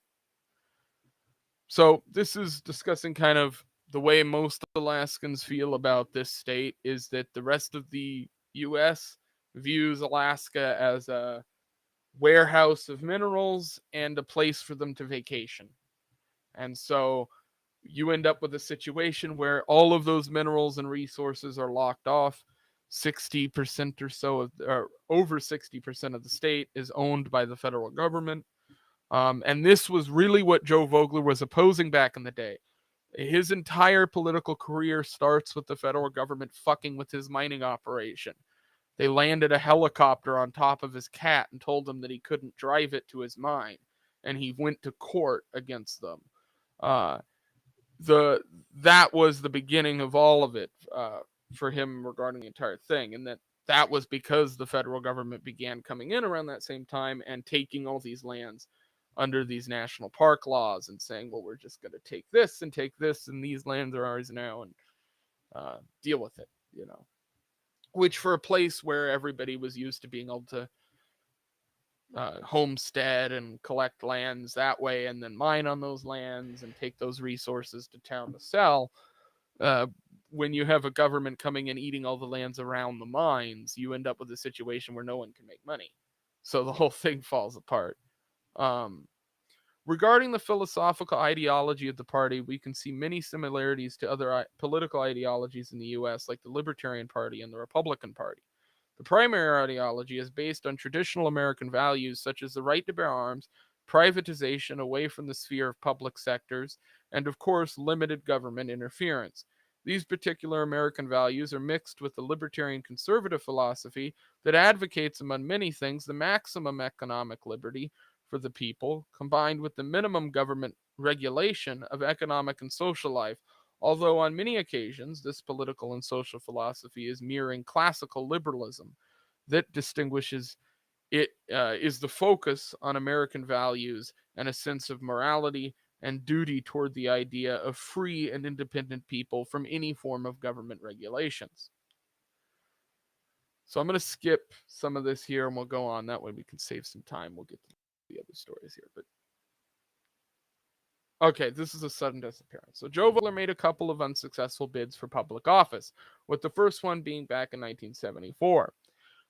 So this is discussing kind of the way most Alaskans feel about this state, is that the rest of the U.S. views Alaska as a warehouse of minerals and a place for them to vacation. And so you end up with a situation where all of those minerals and resources are locked off. 60% or so, or over 60% of the state is owned by the federal government. And this was really what Joe Vogler was opposing back in the day. His entire political career starts with the federal government fucking with his mining operation. They landed a helicopter on top of his cat and told him that he couldn't drive it to his mine, and he went to court against them. That was the beginning of all of it for him regarding the entire thing, and that was because the federal government began coming in around that same time and taking all these lands under these national park laws and saying, well, we're just going to take this, and these lands are ours now, and deal with it, you know. Which, for a place where everybody was used to being able to homestead and collect lands that way and then mine on those lands and take those resources to town to sell, when you have a government coming and eating all the lands around the mines, you end up with a situation where no one can make money. So the whole thing falls apart. Regarding the philosophical ideology of the party, we can see many similarities to other political ideologies in the U.S., like the Libertarian Party and the Republican Party. The primary ideology is based on traditional American values such as the right to bear arms, privatization away from the sphere of public sectors, and of course, limited government interference. These particular American values are mixed with the libertarian conservative philosophy that advocates, among many things, the maximum economic liberty for the people, combined with the minimum government regulation of economic and social life, although on many occasions this political and social philosophy is mirroring classical liberalism that distinguishes it is the focus on American values and a sense of morality and duty toward the idea of free and independent people from any form of government regulations. So I'm going to skip some of this here and we'll go on. That way we can save some time. We'll get to the other stories here. But okay, this is a sudden disappearance. So Joe Vogler made a couple of unsuccessful bids for public office, with the first one being back in 1974,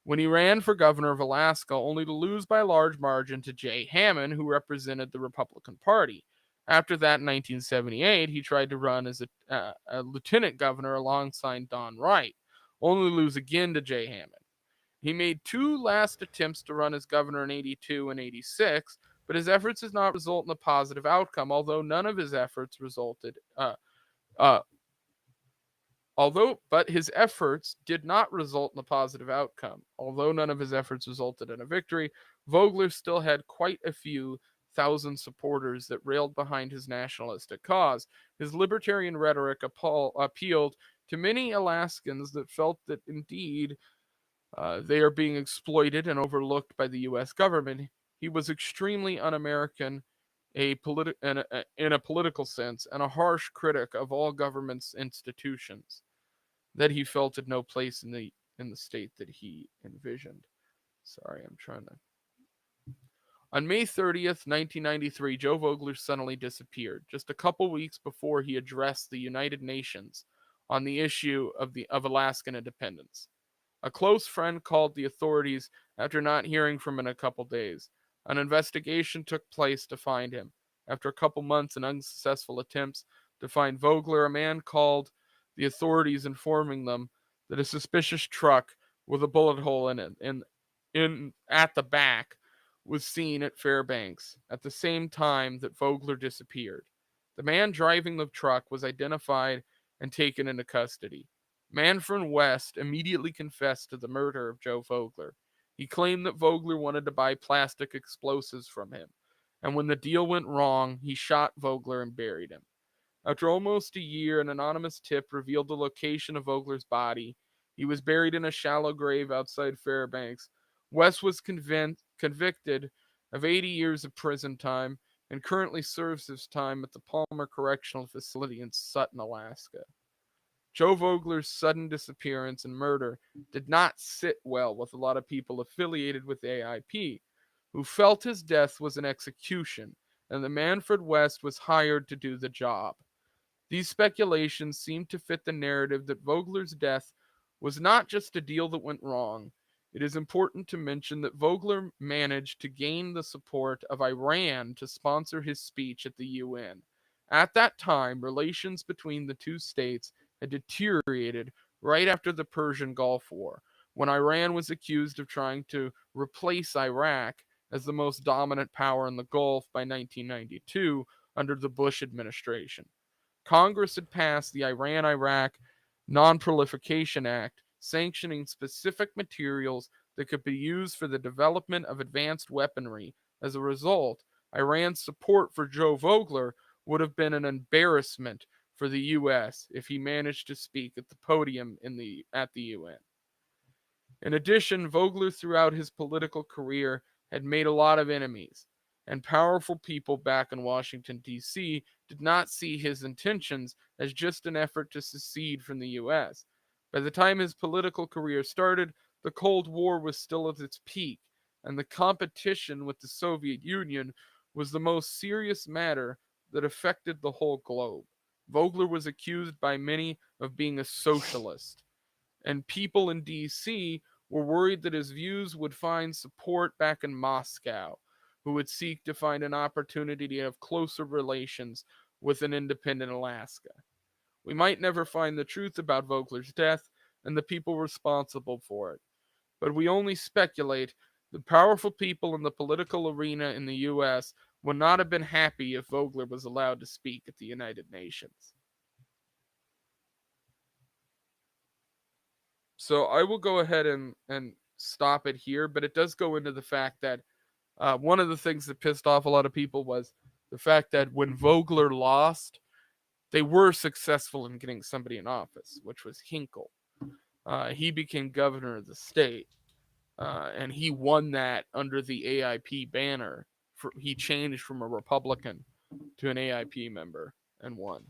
when he ran for governor of Alaska, only to lose by a large margin to Jay Hammond, who represented the Republican Party. After that, in 1978, he tried to run as a lieutenant governor alongside Don Wright, only to lose again to Jay Hammond. He made two last attempts to run as governor in 82 and 86, but his efforts did not result in a positive outcome, although none of his efforts resulted. But his efforts did not result in a positive outcome. Although none of his efforts resulted in a victory, Vogler still had quite a few thousand supporters that railed behind his nationalistic cause. His libertarian rhetoric appealed to many Alaskans that felt that indeed they are being exploited and overlooked by the U.S. government. He was extremely un-American in a political sense and a harsh critic of all government's institutions that he felt had no place in the state that he envisioned. Sorry, I'm trying to... On May 30th, 1993, Joe Vogler suddenly disappeared, just a couple weeks before he addressed the United Nations on the issue of Alaskan independence. A close friend called the authorities after not hearing from him in a couple days. An investigation took place to find him. After a couple months and unsuccessful attempts to find Vogler, a man called the authorities, informing them that a suspicious truck with a bullet hole in it at the back was seen at Fairbanks at the same time that Vogler disappeared. The man driving the truck was identified and taken into custody. Manfred West immediately confessed to the murder of Joe Vogler. He claimed that Vogler wanted to buy plastic explosives from him, and when the deal went wrong, he shot Vogler and buried him. After almost a year, an anonymous tip revealed the location of Vogler's body. He was buried in a shallow grave outside Fairbanks. West was convicted of 80 years of prison time and currently serves his time at the Palmer Correctional Facility in Sutton, Alaska. Joe Vogler's sudden disappearance and murder did not sit well with a lot of people affiliated with AIP, who felt his death was an execution, and that Manfred West was hired to do the job. These speculations seem to fit the narrative that Vogler's death was not just a deal that went wrong. It is important to mention that Vogler managed to gain the support of Iran to sponsor his speech at the UN. At that time, relations between the two states had deteriorated right after the Persian Gulf War, when Iran was accused of trying to replace Iraq as the most dominant power in the Gulf by 1992 under the Bush administration. Congress had passed the Iran-Iraq Non-Proliferation Act, sanctioning specific materials that could be used for the development of advanced weaponry. As a result, Iran's support for Joe Vogler would have been an embarrassment for the U.S. if he managed to speak at the podium at the UN. In addition, Vogler throughout his political career had made a lot of enemies, and powerful people back in Washington, D.C. did not see his intentions as just an effort to secede from the U.S. By the time his political career started, the Cold War was still at its peak, and the competition with the Soviet Union was the most serious matter that affected the whole globe. Vogler was accused by many of being a socialist, and people in D.C. were worried that his views would find support back in Moscow, who would seek to find an opportunity to have closer relations with an independent Alaska. We might never find the truth about Vogler's death and the people responsible for it, but we only speculate that powerful people in the political arena in the U.S. would not have been happy if Vogler was allowed to speak at the United Nations. So I will go ahead and stop it here, but it does go into the fact that one of the things that pissed off a lot of people was the fact that when Vogler lost, they were successful in getting somebody in office, which was Hinkle. He became governor of the state, and he won that under the AIP banner. He changed from a Republican to an AIP member and won.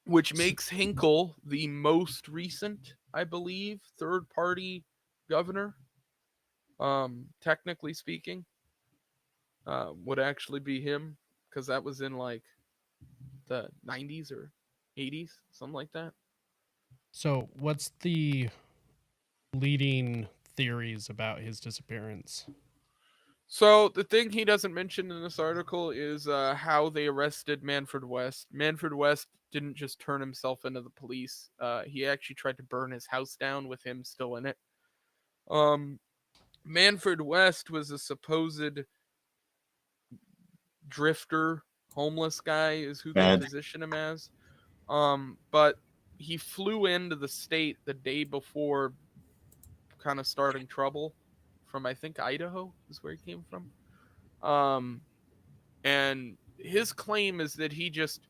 Which makes Hinkle the most recent I believe, third-party governor, technically speaking, would actually be him, because that was in like the 90s or 80s, something like that. So what's the leading theories about his disappearance? So the thing he doesn't mention in this article is how they arrested Manfred West. Manfred West didn't just turn himself into the police. He actually tried to burn his house down with him still in it. Manfred West was a supposed drifter, homeless guy is who they position him as. But he flew into the state the day before kind of starting trouble from, I think, Idaho is where he came from. And his claim is that he just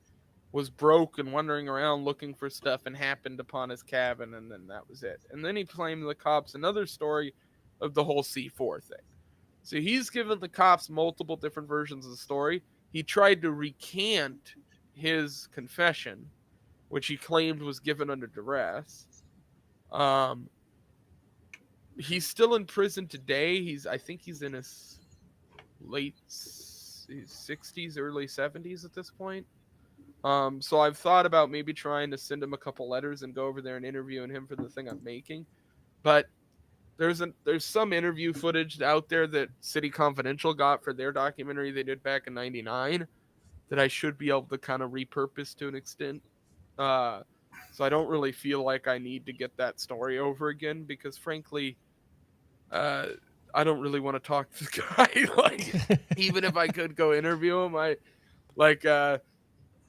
was broke and wandering around looking for stuff and happened upon his cabin, and then that was it. And then he claimed the cops another story of the whole C4 thing. So he's given the cops multiple different versions of the story. He tried to recant his confession, which he claimed was given under duress. He's still in prison today. I think he's in his late 60s, early 70s at this point. So I've thought about maybe trying to send him a couple letters and go over there and interviewing him for the thing I'm making. But there's some interview footage out there that City Confidential got for their documentary they did back in '99 that I should be able to kind of repurpose to an extent. So I don't really feel like I need to get that story over again because, frankly, I don't really want to talk to the guy. Like, even if I could go interview him,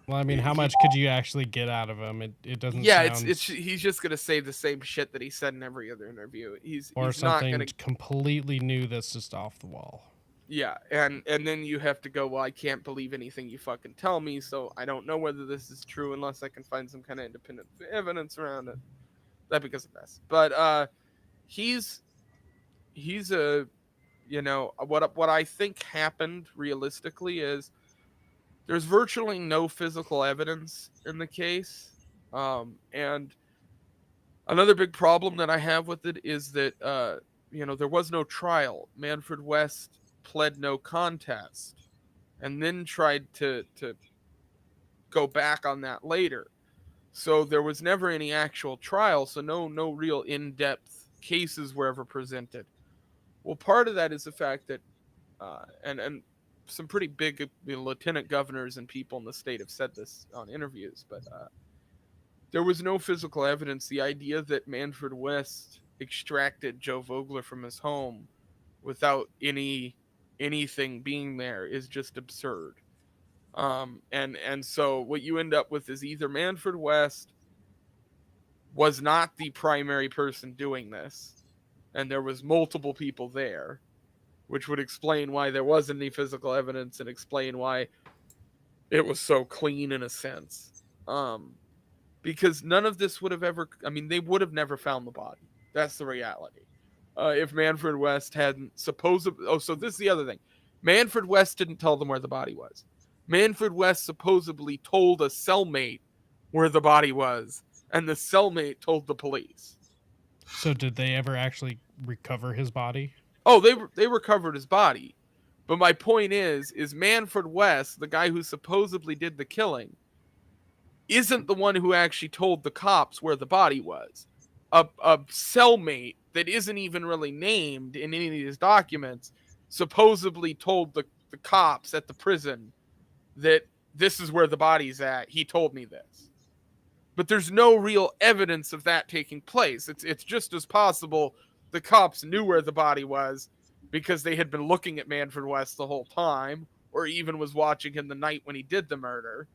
well, I mean, how much could you actually get out of him? It doesn't. Yeah, sound... he's just gonna say the same shit that he said in every other interview. He's something not gonna... completely new that's just off the wall. Yeah, and then you have to go, well, I can't believe anything you fucking tell me, so I don't know whether this is true unless I can find some kind of independent evidence around it. That becomes a mess. But he's a, you know, what I think happened realistically is there's virtually no physical evidence in the case. And another big problem that I have with it is that, you know, there was no trial. Manfred West pled no contest and then tried to go back on that later. So there was never any actual trial. So no real in-depth cases were ever presented. Well, part of that is the fact that, and some pretty big lieutenant governors and people in the state have said this on interviews, but there was no physical evidence. The idea that Manfred West extracted Joe Vogler from his home without anything being there is just absurd. And so what you end up with is either Manfred West was not the primary person doing this, and there was multiple people there, which would explain why there wasn't any physical evidence and explain why it was so clean in a sense. Because none of this would have ever... I mean, they would have never found the body. That's the reality. If Manfred West hadn't supposedly... Oh, so this is the other thing. Manfred West didn't tell them where the body was. Manfred West supposedly told a cellmate where the body was, and the cellmate told the police. So did they ever actually recover his body? Oh, they recovered his body. But my point is Manfred West, the guy who supposedly did the killing, isn't the one who actually told the cops where the body was. A cellmate that isn't even really named in any of these documents supposedly told the cops at the prison that this is where the body's at. He told me this. But there's no real evidence of that taking place. It's just as possible the cops knew where the body was because they had been looking at Manfred West the whole time, or even was watching him the night when he did the murder,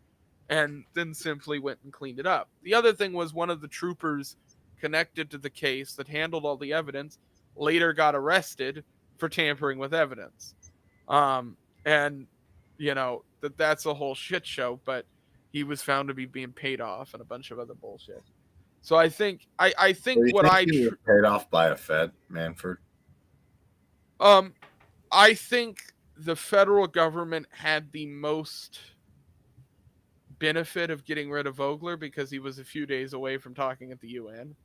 and then simply went and cleaned it up. The other thing was one of the troopers connected to the case that handled all the evidence later got arrested for tampering with evidence. And, you know, that's a whole shit show, but he was found to be being paid off and a bunch of other bullshit. So I think he was paid off by a Fed, Manfred. I think the federal government had the most benefit of getting rid of Vogler because he was a few days away from talking at the UN.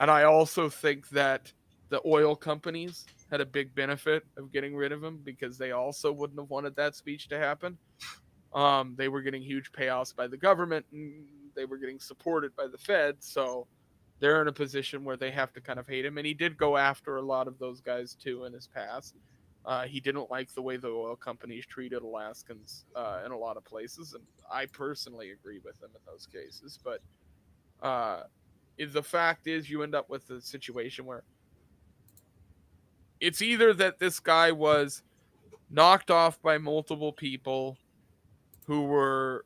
And I also think that the oil companies had a big benefit of getting rid of him because they also wouldn't have wanted that speech to happen. They were getting huge payoffs by the government and they were getting supported by the Fed. So they're in a position where they have to kind of hate him. And he did go after a lot of those guys too in his past. He didn't like the way the oil companies treated Alaskans in a lot of places. And I personally agree with him in those cases. But the fact is you end up with a situation where it's either that this guy was knocked off by multiple people who were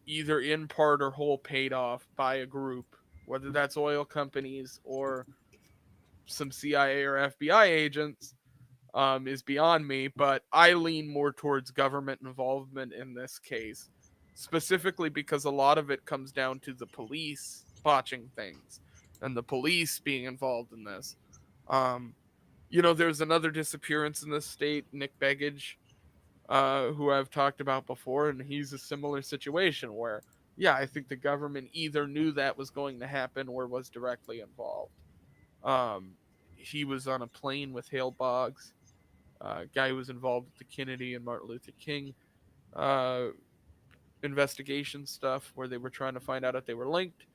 either in part or whole paid off by a group, whether that's oil companies or some CIA or FBI agents, is beyond me. But I lean more towards government involvement in this case, specifically because a lot of it comes down to the police botching things and the police being involved in this. There's another disappearance in this state, Nick Begich, who I've talked about before, and he's a similar situation where, I think the government either knew that was going to happen or was directly involved. He was on a plane with Hale Boggs, guy who was involved with the Kennedy and Martin Luther King investigation stuff, where they were trying to find out if they were linked.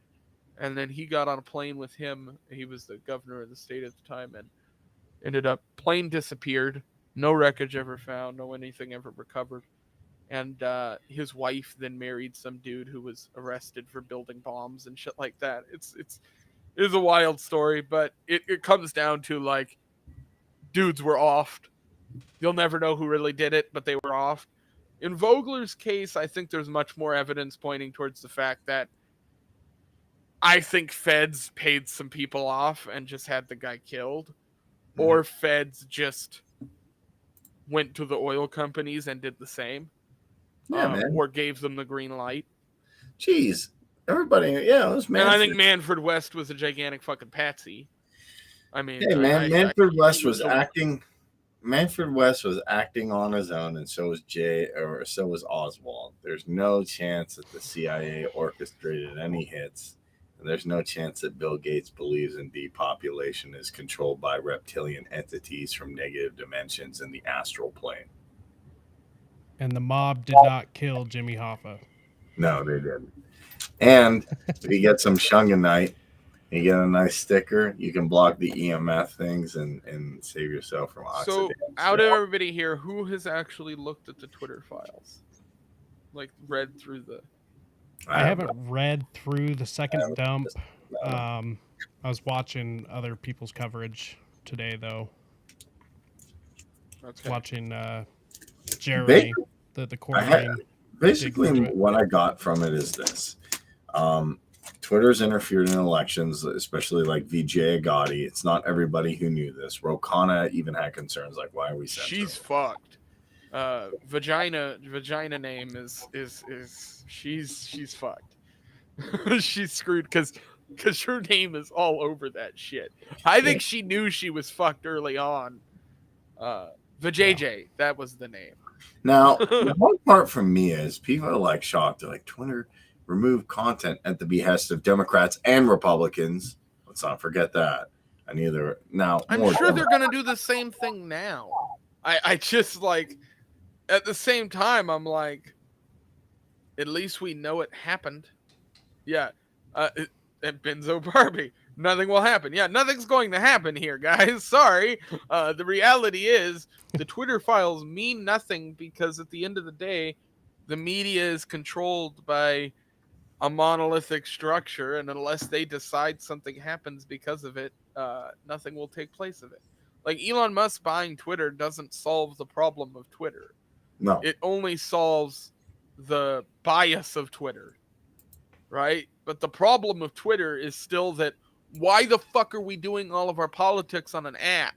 And then he got on a plane with him. He was the governor of the state at the time, and ended up, plane disappeared. No wreckage ever found. No anything ever recovered. And his wife then married some dude who was arrested for building bombs and shit like that. It is a wild story, but it comes down to, like, dudes were offed. You'll never know who really did it, but they were offed. In Vogler's case, I think there's much more evidence pointing towards the fact that I think feds paid some people off and just had the guy killed. Or feds just went to the oil companies and did the same. Or gave them the green light. Jeez. Everybody, it was Manfred. And I think Manfred West was a gigantic fucking patsy. I mean... Hey, Manfred West was acting on his own, and so was Oswald. There's no chance that the CIA orchestrated any hits. And there's no chance that Bill Gates believes in depopulation is controlled by reptilian entities from negative dimensions in the astral plane. And the mob did not kill Jimmy Hoffa. No, they didn't. And if you get some shunganite, you get a nice sticker, you can block the EMF things and save yourself from oxidation. So, out of everybody here, who has actually looked at the Twitter files? Like, read through the... I haven't read through the second dump. I was watching other people's coverage today, though. Okay. Watching Jeremy, the court. Basically, what I got from it is this. Twitter's interfered in elections, especially like Vijaya Gotti. It's not everybody who knew this. Ro Khanna even had concerns like, why are we censoring? She's fucked. Vagina name is she's fucked. She's screwed because her name is all over that shit. I think she knew she was fucked early on. Vajayjay, that was the name. Now, the one part for me is people are like shocked. They're like, Twitter removed content at the behest of Democrats and Republicans. Let's not forget that. I'm sure they're gonna do the same thing now. I just like. At the same time, I'm like, at least we know it happened. Yeah. And Benzo Barbie, nothing will happen. Yeah, nothing's going to happen here, guys. Sorry. The reality is the Twitter files mean nothing because at the end of the day, the media is controlled by a monolithic structure. And unless they decide something happens because of it, nothing will take place of it. Like Elon Musk buying Twitter doesn't solve the problem of Twitter. No. It only solves the bias of Twitter, right? But the problem of Twitter is still that why the fuck are we doing all of our politics on an app?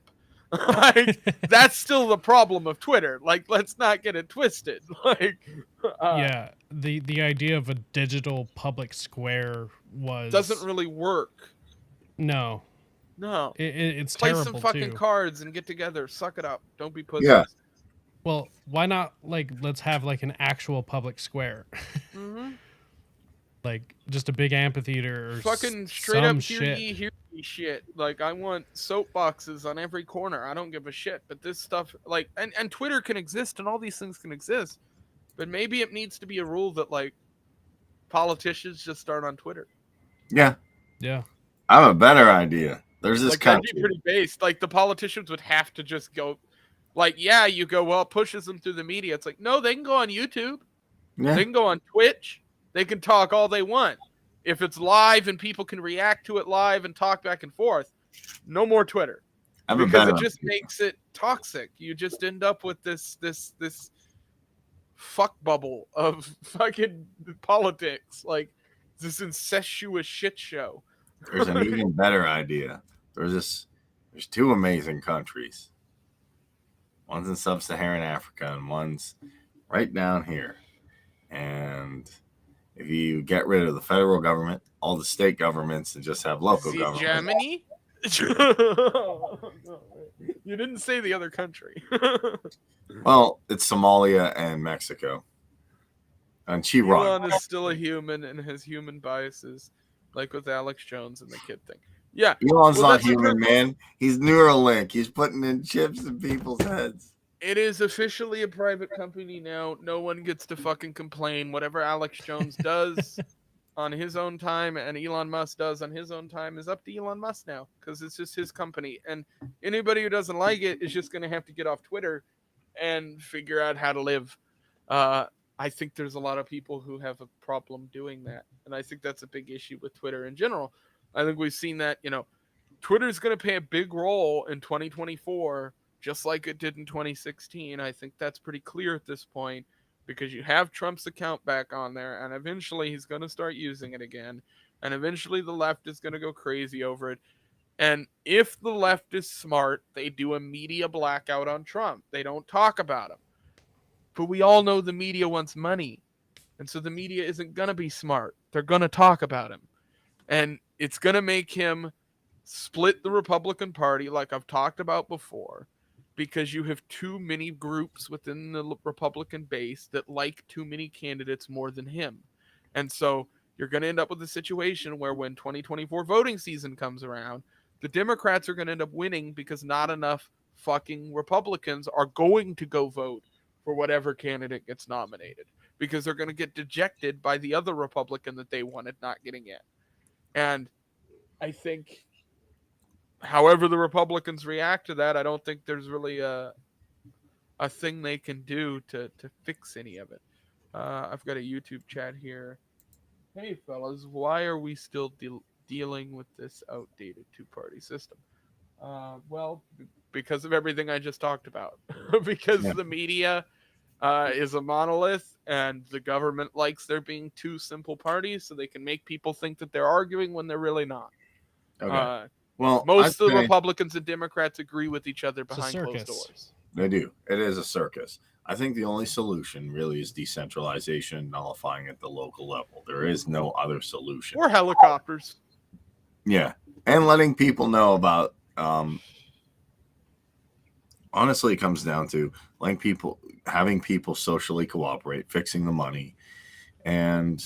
Like, that's still the problem of Twitter. Like, let's not get it twisted. Like, the idea of a digital public square doesn't really work. No, it's play terrible some fucking too. Cards and get together. Suck it up. Don't be pussies. Yeah. Well, why not, like, let's have, like, an actual public square? Mm-hmm. like just a big amphitheater or fucking straight up shit. Hear ye shit. Like, I want soapboxes on every corner. I don't give a shit. But this stuff, like, and Twitter can exist and all these things can exist, but maybe it needs to be a rule that, like, politicians just start on Twitter. Yeah. I have a better idea. There's this country. That'd be pretty based. Like, the politicians would have to just go, like, yeah, you go, well, it pushes them through the media. It's like, no, they can go on YouTube. Yeah. They can go on Twitch. They can talk all they want. If it's live and people can react to it live and talk back and forth, no more Twitter. Because it just makes it toxic. You just end up with this fuck bubble of fucking politics. Like, this incestuous shit show. There's an even better idea. There's two amazing countries. One's in sub-Saharan Africa and one's right down here. And if you get rid of the federal government, all the state governments, and just have local governments. Germany? You didn't say the other country. Well, it's Somalia and Mexico. And she Elon is still a human and has human biases, like with Alex Jones and the kid thing. Yeah. Elon's not human, man. He's Neuralink. He's putting in chips in people's heads. It is officially a private company now. No one gets to fucking complain. Whatever Alex Jones does on his own time and Elon Musk does on his own time is up to Elon Musk now, because it's just his company. And anybody who doesn't like it is just going to have to get off Twitter and figure out how to live. I think there's a lot of people who have a problem doing that. And I think that's a big issue with Twitter in general. I think we've seen that, Twitter is going to play a big role in 2024, just like it did in 2016. I think that's pretty clear at this point, because you have Trump's account back on there, and eventually he's going to start using it again. And eventually the left is going to go crazy over it. And if the left is smart, they do a media blackout on Trump. They don't talk about him. But we all know the media wants money. And so the media isn't going to be smart. They're going to talk about him. And it's going to make him split the Republican Party, like I've talked about before, because you have too many groups within the Republican base that like too many candidates more than him. And so you're going to end up with a situation where when 2024 voting season comes around, the Democrats are going to end up winning because not enough fucking Republicans are going to go vote for whatever candidate gets nominated, because they're going to get dejected by the other Republican that they wanted not getting in. And I think however the Republicans react to that, I don't think there's really a thing they can do to fix any of it. I've got a YouTube chat here. Hey, fellas, why are we still dealing with this outdated two-party system? Well, because of everything I just talked about. Because the media is a monolith, and the government likes there being two simple parties, so they can make people think that they're arguing when they're really not. Okay. Well, most of the Republicans and Democrats agree with each other behind closed doors. They do. It is a circus. I think the only solution really is decentralization, nullifying at the local level. There is no other solution. Or helicopters. Yeah. And letting people know about, honestly, it comes down to having people socially cooperate, fixing the money, and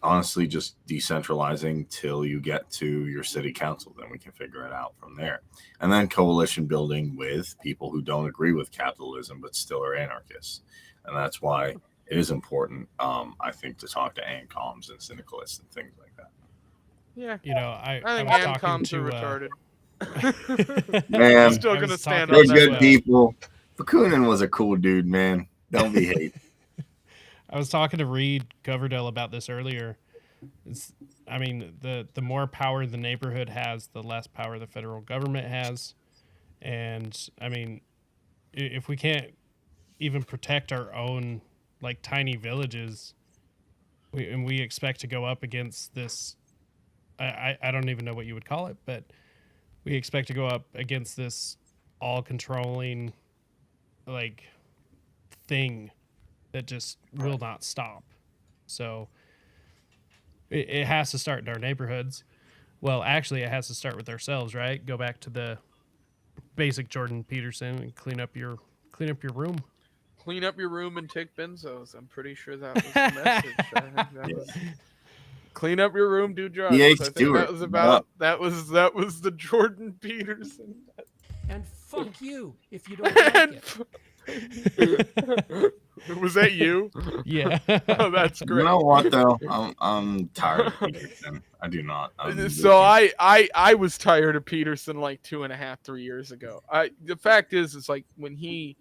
honestly just decentralizing till you get to your city council. Then we can figure it out from there. And then coalition building with people who don't agree with capitalism but still are anarchists. And that's why it is important, I think, to talk to ANCOMs and syndicalists and things like that. Yeah. I think was ANCOMs talking are retarded. Man, I'm still going to stand they're on that. good people. Bakunin was a cool dude, man. Don't be hate. I was talking to Reed Coverdale about this earlier. The more power the neighborhood has, the less power the federal government has. And if we can't even protect our own like tiny villages, we expect to go up against this, I don't even know what you would call it, but we expect to go up against this all controlling like thing that just will not stop. So it has to start in our neighborhoods. Well, actually, it has to start with ourselves, right? Go back to the basic Jordan Peterson and clean up your room. Clean up your room and take benzos. I'm pretty sure that was the message. Clean up your room, do drugs. Yeah, I think that was about that was the Jordan Peterson. And fuck you if you don't like it. Was that you? Yeah. Oh, that's great. You know what though? I'm tired of Peterson. I do not. So I was tired of Peterson like 2.5-3 years ago. The fact is like when he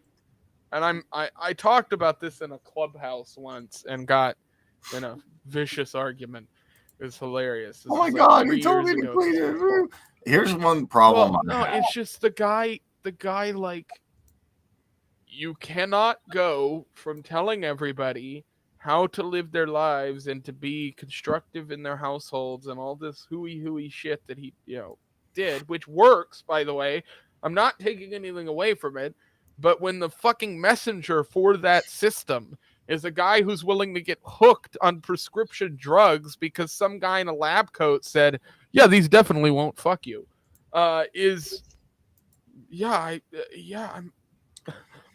and I talked about this in a clubhouse once and got in a vicious argument. It was hilarious. Oh my God! You told me to clean his room. Here's one problem. Well, no, it's just the guy like. You cannot go from telling everybody how to live their lives and to be constructive in their households and all this hooey shit that he, did, which works, by the way. I'm not taking anything away from it, but when the fucking messenger for that system is a guy who's willing to get hooked on prescription drugs because some guy in a lab coat said, yeah, these definitely won't fuck you,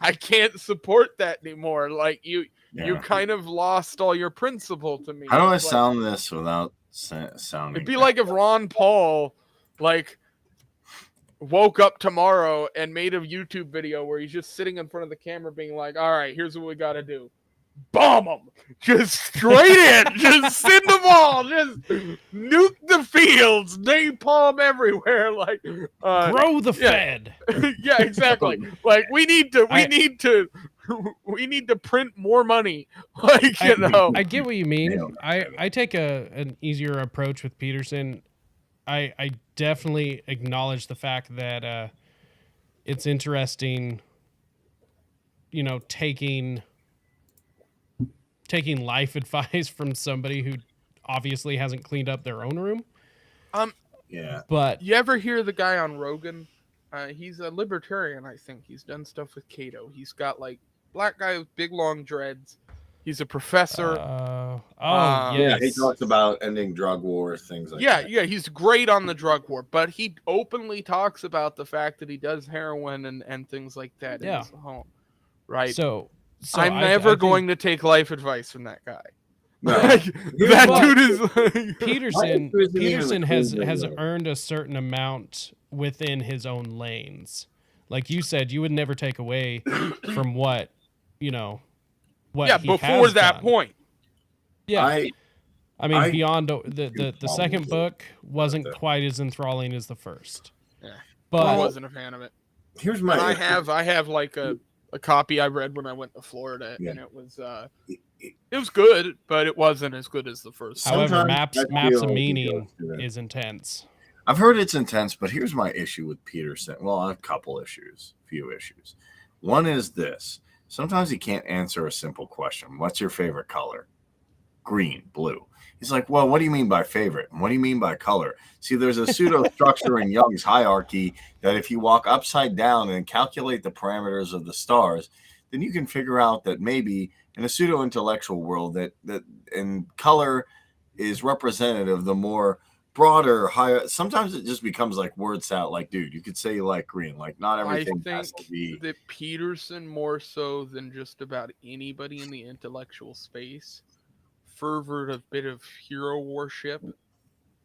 I can't support that anymore. Like you kind of lost all your principle to me. How do I sound this without sounding? It'd be like if Ron Paul woke up tomorrow and made a YouTube video where he's just sitting in front of the camera being like, all right, here's what we got to do. Bomb them. Just straight in. Just send them all. Just nuke the fields. Napalm everywhere. Like grow the Fed. Yeah, exactly. Like we need to print more money. Like I get what you mean. I take an easier approach with Peterson. I definitely acknowledge the fact that it's interesting, taking life advice from somebody who obviously hasn't cleaned up their own room. Yeah. But you ever hear the guy on Rogan? He's a libertarian, I think. He's done stuff with Cato. He's got black guy with big long dreads. He's a professor. Yes. Yeah, he talks about ending drug wars, things like that. Yeah, he's great on the drug war, but he openly talks about the fact that he does heroin and things like that in his home. Right. So I'm never going to take life advice from that guy. No. That dude is Peterson has earned a certain amount within his own lanes. Like you said, you would never take away from what before that done. point. Yeah. I mean, beyond the second book wasn't quite as enthralling as the first. Yeah. But I wasn't a fan of it. Here's my I have like a copy I read when I went to Florida, and it was good, but it wasn't as good as the first. However, Maps of Meaning is intense. I've heard it's intense, but here's my issue with Peterson. Well, I have a few issues. One is this. Sometimes he can't answer a simple question. What's your favorite color? Green, blue. He's like, well, what do you mean by favorite? And what do you mean by color? See, there's a pseudo structure in Jung's hierarchy that if you walk upside down and calculate the parameters of the stars, then you can figure out that maybe in a pseudo intellectual world that in color is representative of the more broader, higher. Sometimes it just becomes like word salad. Like, dude, you could say you like green. Like, not everything has to be. That Peterson, more so than just about anybody in the intellectual space, fervored a bit of hero worship,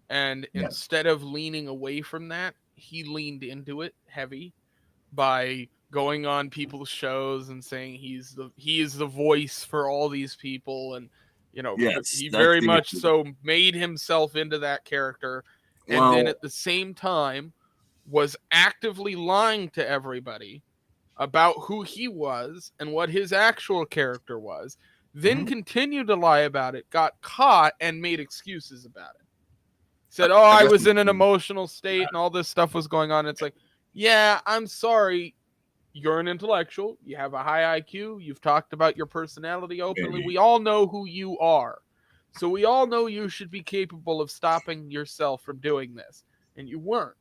and instead of leaning away from that, he leaned into it heavy by going on people's shows and saying he is the voice for all these people, and he very much so made himself into that character, and then at the same time was actively lying to everybody about who he was and what his actual character was, then continued to lie about it, got caught, and made excuses about it. Said, I was in an emotional state and all this stuff was going on. It's like, yeah, I'm sorry. You're an intellectual. You have a high IQ. You've talked about your personality openly. We all know who you are. So we all know you should be capable of stopping yourself from doing this. And you weren't,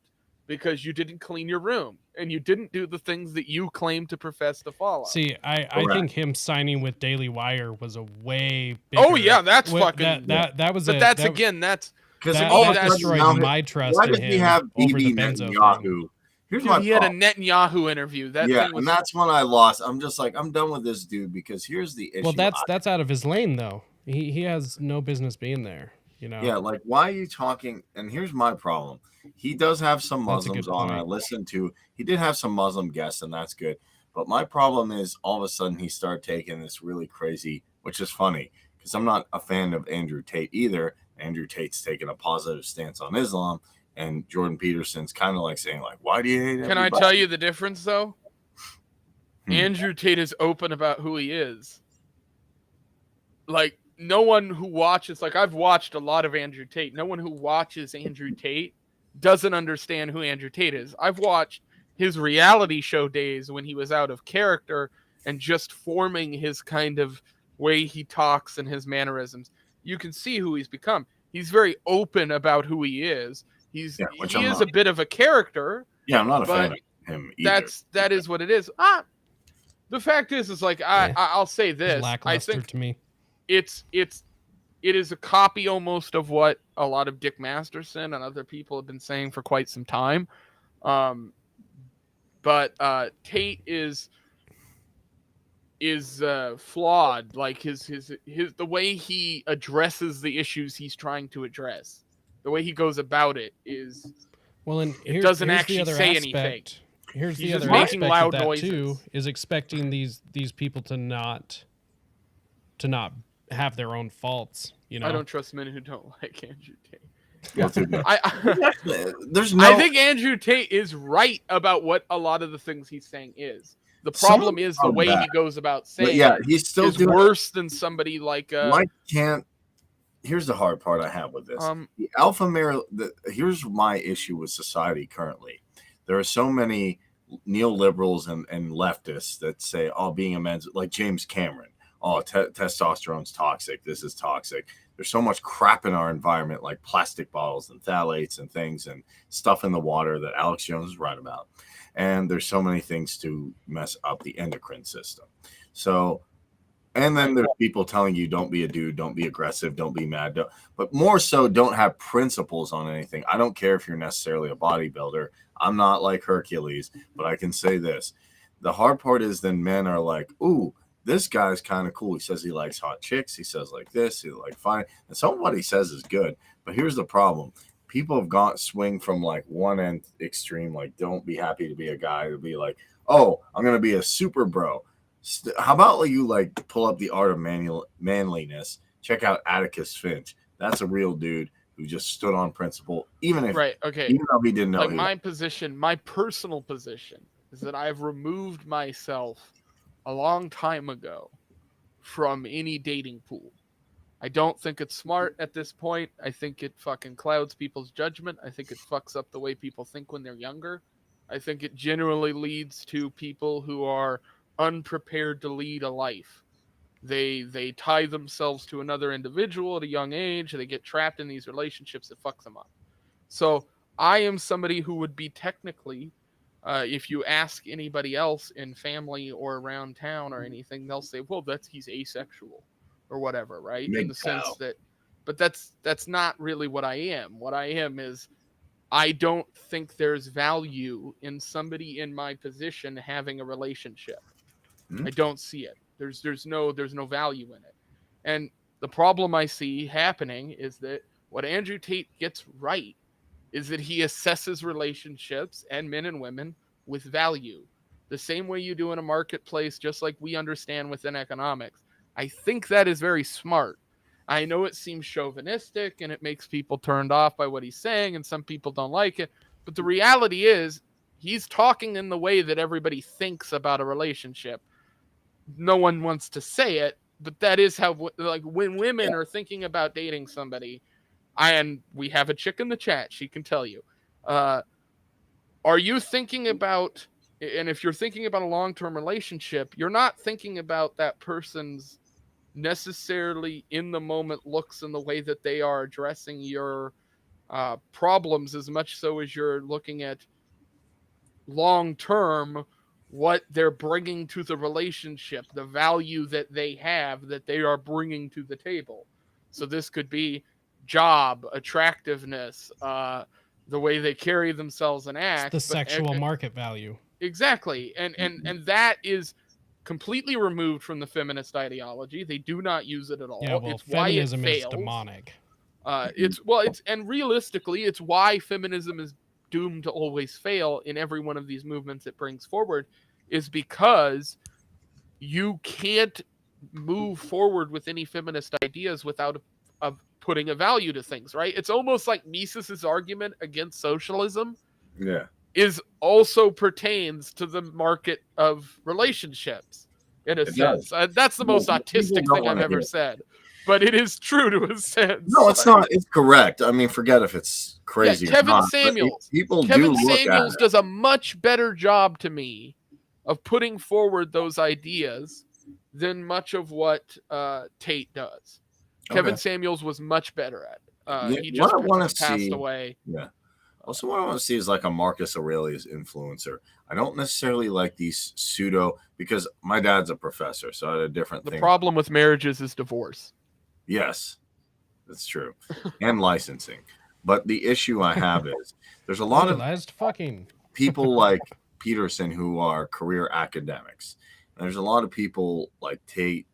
because you didn't clean your room and you didn't do the things that you claim to profess to follow. See, I think him signing with Daily Wire was a way bigger. Oh yeah, that's fucking that was. But that's because that destroyed my trust in him. He have over the Netanyahu? Here's my he had a Netanyahu interview. And that's when I lost. I'm just like, I'm done with this dude, because here's the issue. Well, that's out of his lane though. He has no business being there. You know? Yeah, like why are you talking? And here's my problem. He does have some Muslims on. I listened to. He did have some Muslim guests, and that's good. But my problem is all of a sudden he started taking this really crazy, which is funny because I'm not a fan of Andrew Tate either. Andrew Tate's taking a positive stance on Islam, and Jordan Peterson's kind of like saying like, "Why do you hate everybody?" Can I tell you the difference though? Andrew Tate is open about who he is. Like no one who watches, like I've watched a lot of Andrew Tate. No one who watches Andrew Tate doesn't understand who Andrew Tate is. I've watched his reality show days when he was out of character and just forming his kind of way he talks and his mannerisms. You can see who he's become. He's very open about who he is. He is a bit of a character. Yeah, I'm not a fan of him either. That is what it is. The fact is like I'll say this. I think to me. It is a copy almost of what a lot of Dick Masterson and other people have been saying for quite some time. But Tate is flawed. Like his the way he addresses the issues he's trying to address, the way he goes about it is it doesn't actually say anything. Here's the other aspect of that noises. Too is expecting these people to not have their own faults. You know, I don't trust men who don't like Andrew Tate. Yeah. I think Andrew Tate is right about what a lot of the things he's saying is. The problem is the way he goes about saying he's still is worse than somebody like here's the hard part I have with this. The alpha male, here's my issue with society currently. There are so many neoliberals and leftists that say, oh, being a man's like James Cameron. Oh, testosterone's toxic. This is toxic. There's so much crap in our environment, like plastic bottles and phthalates and things and stuff in the water that Alex Jones is right about. And there's so many things to mess up the endocrine system. So, and then there's people telling you, don't be a dude, don't be aggressive, don't be mad. But more so, don't have principles on anything. I don't care if you're necessarily a bodybuilder. I'm not like Hercules, but I can say this. The hard part is then men are like, ooh, this guy's kind of cool. He says he likes hot chicks. He says like this. He like fine. And some of what he says is good. But here's the problem. People have swing from like one end extreme, like don't be happy to be a guy, to be like, oh, I'm going to be a super bro. How about you like pull up The Art of Manliness, check out Atticus Finch. That's a real dude who just stood on principle, even though he didn't know. Like my personal position is that I've removed myself a long time ago from any dating pool. I don't think it's smart at this point. I think it fucking clouds people's judgment. I think it fucks up the way people think when they're younger. I think it generally leads to people who are unprepared to lead a life. They tie themselves to another individual at a young age. They get trapped in these relationships that fucks them up. So I am somebody who would be technically, if you ask anybody else in family or around town or anything, they'll say, well, he's asexual or whatever, right? In the sense that, but that's not really what I am. What I am is I don't think there's value in somebody in my position having a relationship. I don't see it. There's no value in it. And the problem I see happening is that what Andrew Tate gets right is that he assesses relationships and men and women with value, the same way you do in a marketplace, just like we understand within economics. I think that is very smart. I know it seems chauvinistic and it makes people turned off by what he's saying, and some people don't like it. But the reality is he's talking in the way that everybody thinks about a relationship. No one wants to say it, but that is how, like, when women are thinking about dating somebody, and we have a chick in the chat, she can tell you, are you thinking about, and if you're thinking about a long-term relationship, you're not thinking about that person's necessarily in the moment looks and the way that they are addressing your problems as much so as you're looking at long-term what they're bringing to the relationship, the value that they have, that they are bringing to the table. So this could be job, attractiveness, the way they carry themselves and act. It's the sexual market value. Exactly. And that is completely removed from the feminist ideology. They do not use it at all. Yeah, well, it's why it feminism is demonic. And realistically, it's why feminism is doomed to always fail in every one of these movements it brings forward, is because you can't move forward with any feminist ideas without putting a value to things, right? It's almost like Mises's argument against socialism is also pertains to the market of relationships in a sense. That's the most autistic thing I've ever said, but it is true to a sense. No, it's not. It's correct. I mean, forget if it's crazy. Kevin Samuels. Kevin Samuels does a much better job to me of putting forward those ideas than much of what Tate does. Kevin Samuels was much better at it. He just passed away. Yeah. Also, what I want to see is like a Marcus Aurelius influencer. I don't necessarily like these pseudo, because my dad's a professor, so I had a different thing. The problem with marriages is divorce. Yes, that's true. And licensing. But the issue I have is there's a lot of people like Peterson who are career academics. And there's a lot of people like Tate,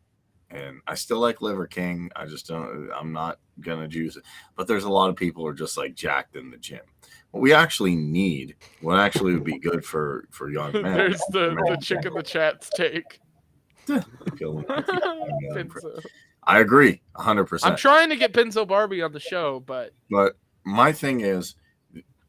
and I still like Liver King. I'm not going to juice it. But there's a lot of people who are just like jacked in the gym. What we actually need, what actually would be good for young men. There's the chick in the chat's take. I agree 100%. I'm trying to get Penzo Barbie on the show, but my thing is,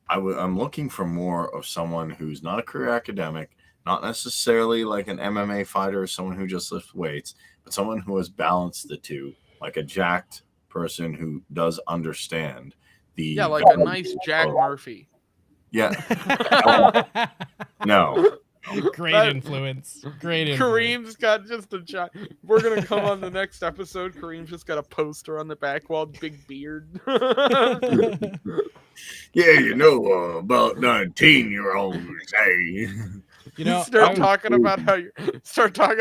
I'm looking for more of someone who's not a career academic, not necessarily like an MMA fighter or someone who just lifts weights, but someone who has balanced the two, like a jacked person who does understand like a nice Jack Murphy. Yeah. No. Great influence. Kareem's got just a giant. We're gonna come on the next episode. Kareem's just got a poster on the back wall, big beard. Yeah, about 19-year-olds say. Start talking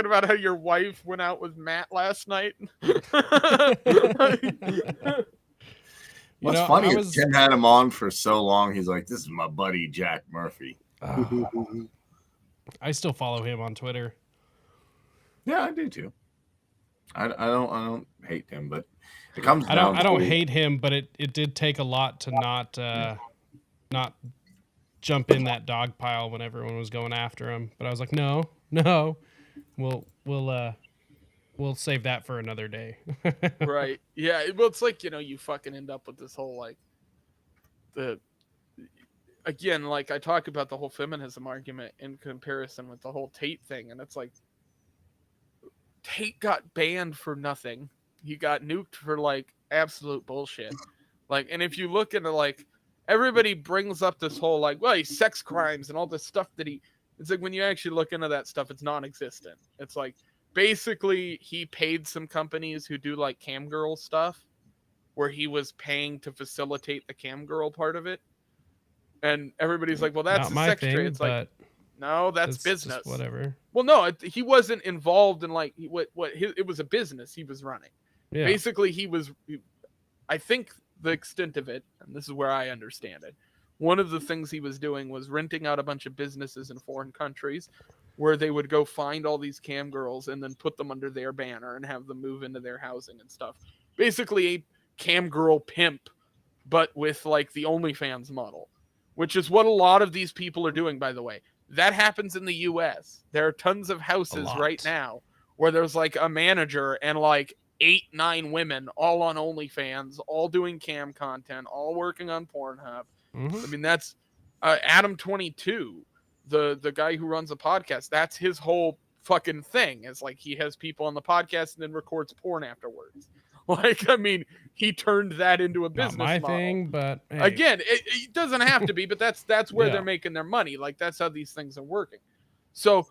about how your wife went out with Matt last night. What's funny is Tim had him on for so long. He's like, "This is my buddy Jack Murphy." I still follow him on Twitter. Yeah, I do too. I don't hate him, but it comes down. I don't hate him, but it did take a lot to not jump in that dog pile when everyone was going after him. But I was like, no, we'll save that for another day. Right? Yeah. Well, it's like you fucking end up with this whole again, like I talk about the whole feminism argument in comparison with the whole Tate thing, and it's like Tate got banned for nothing. He got nuked for like absolute bullshit. Like, and if you look into like everybody brings up this whole he's sex crimes and all this stuff it's like when you actually look into that stuff, it's non-existent. It's like basically he paid some companies who do like cam girl stuff where he was paying to facilitate the cam girl part of it. And everybody's like, well, that's a sex trade. It's like, no, that's business. Whatever. Well, no, he wasn't involved in it was a business he was running. Yeah. Basically, I think the extent of it, and this is where I understand it, one of the things he was doing was renting out a bunch of businesses in foreign countries where they would go find all these cam girls and then put them under their banner and have them move into their housing and stuff. Basically, a cam girl pimp, but with like the OnlyFans model. Which is what a lot of these people are doing, by the way. That happens in the U.S. There are tons of houses right now where there's like a manager and like 8-9 women all on OnlyFans, all doing cam content, all working on Pornhub. Mm-hmm. I mean, that's Adam 22, the guy who runs a podcast. That's his whole fucking thing. It's like he has people on the podcast and then records porn afterwards. Like, I mean, he turned that into a business model. Not my thing, but hey. Again, it doesn't have to be, but that's where they're making their money. Like, that's how these things are working. So,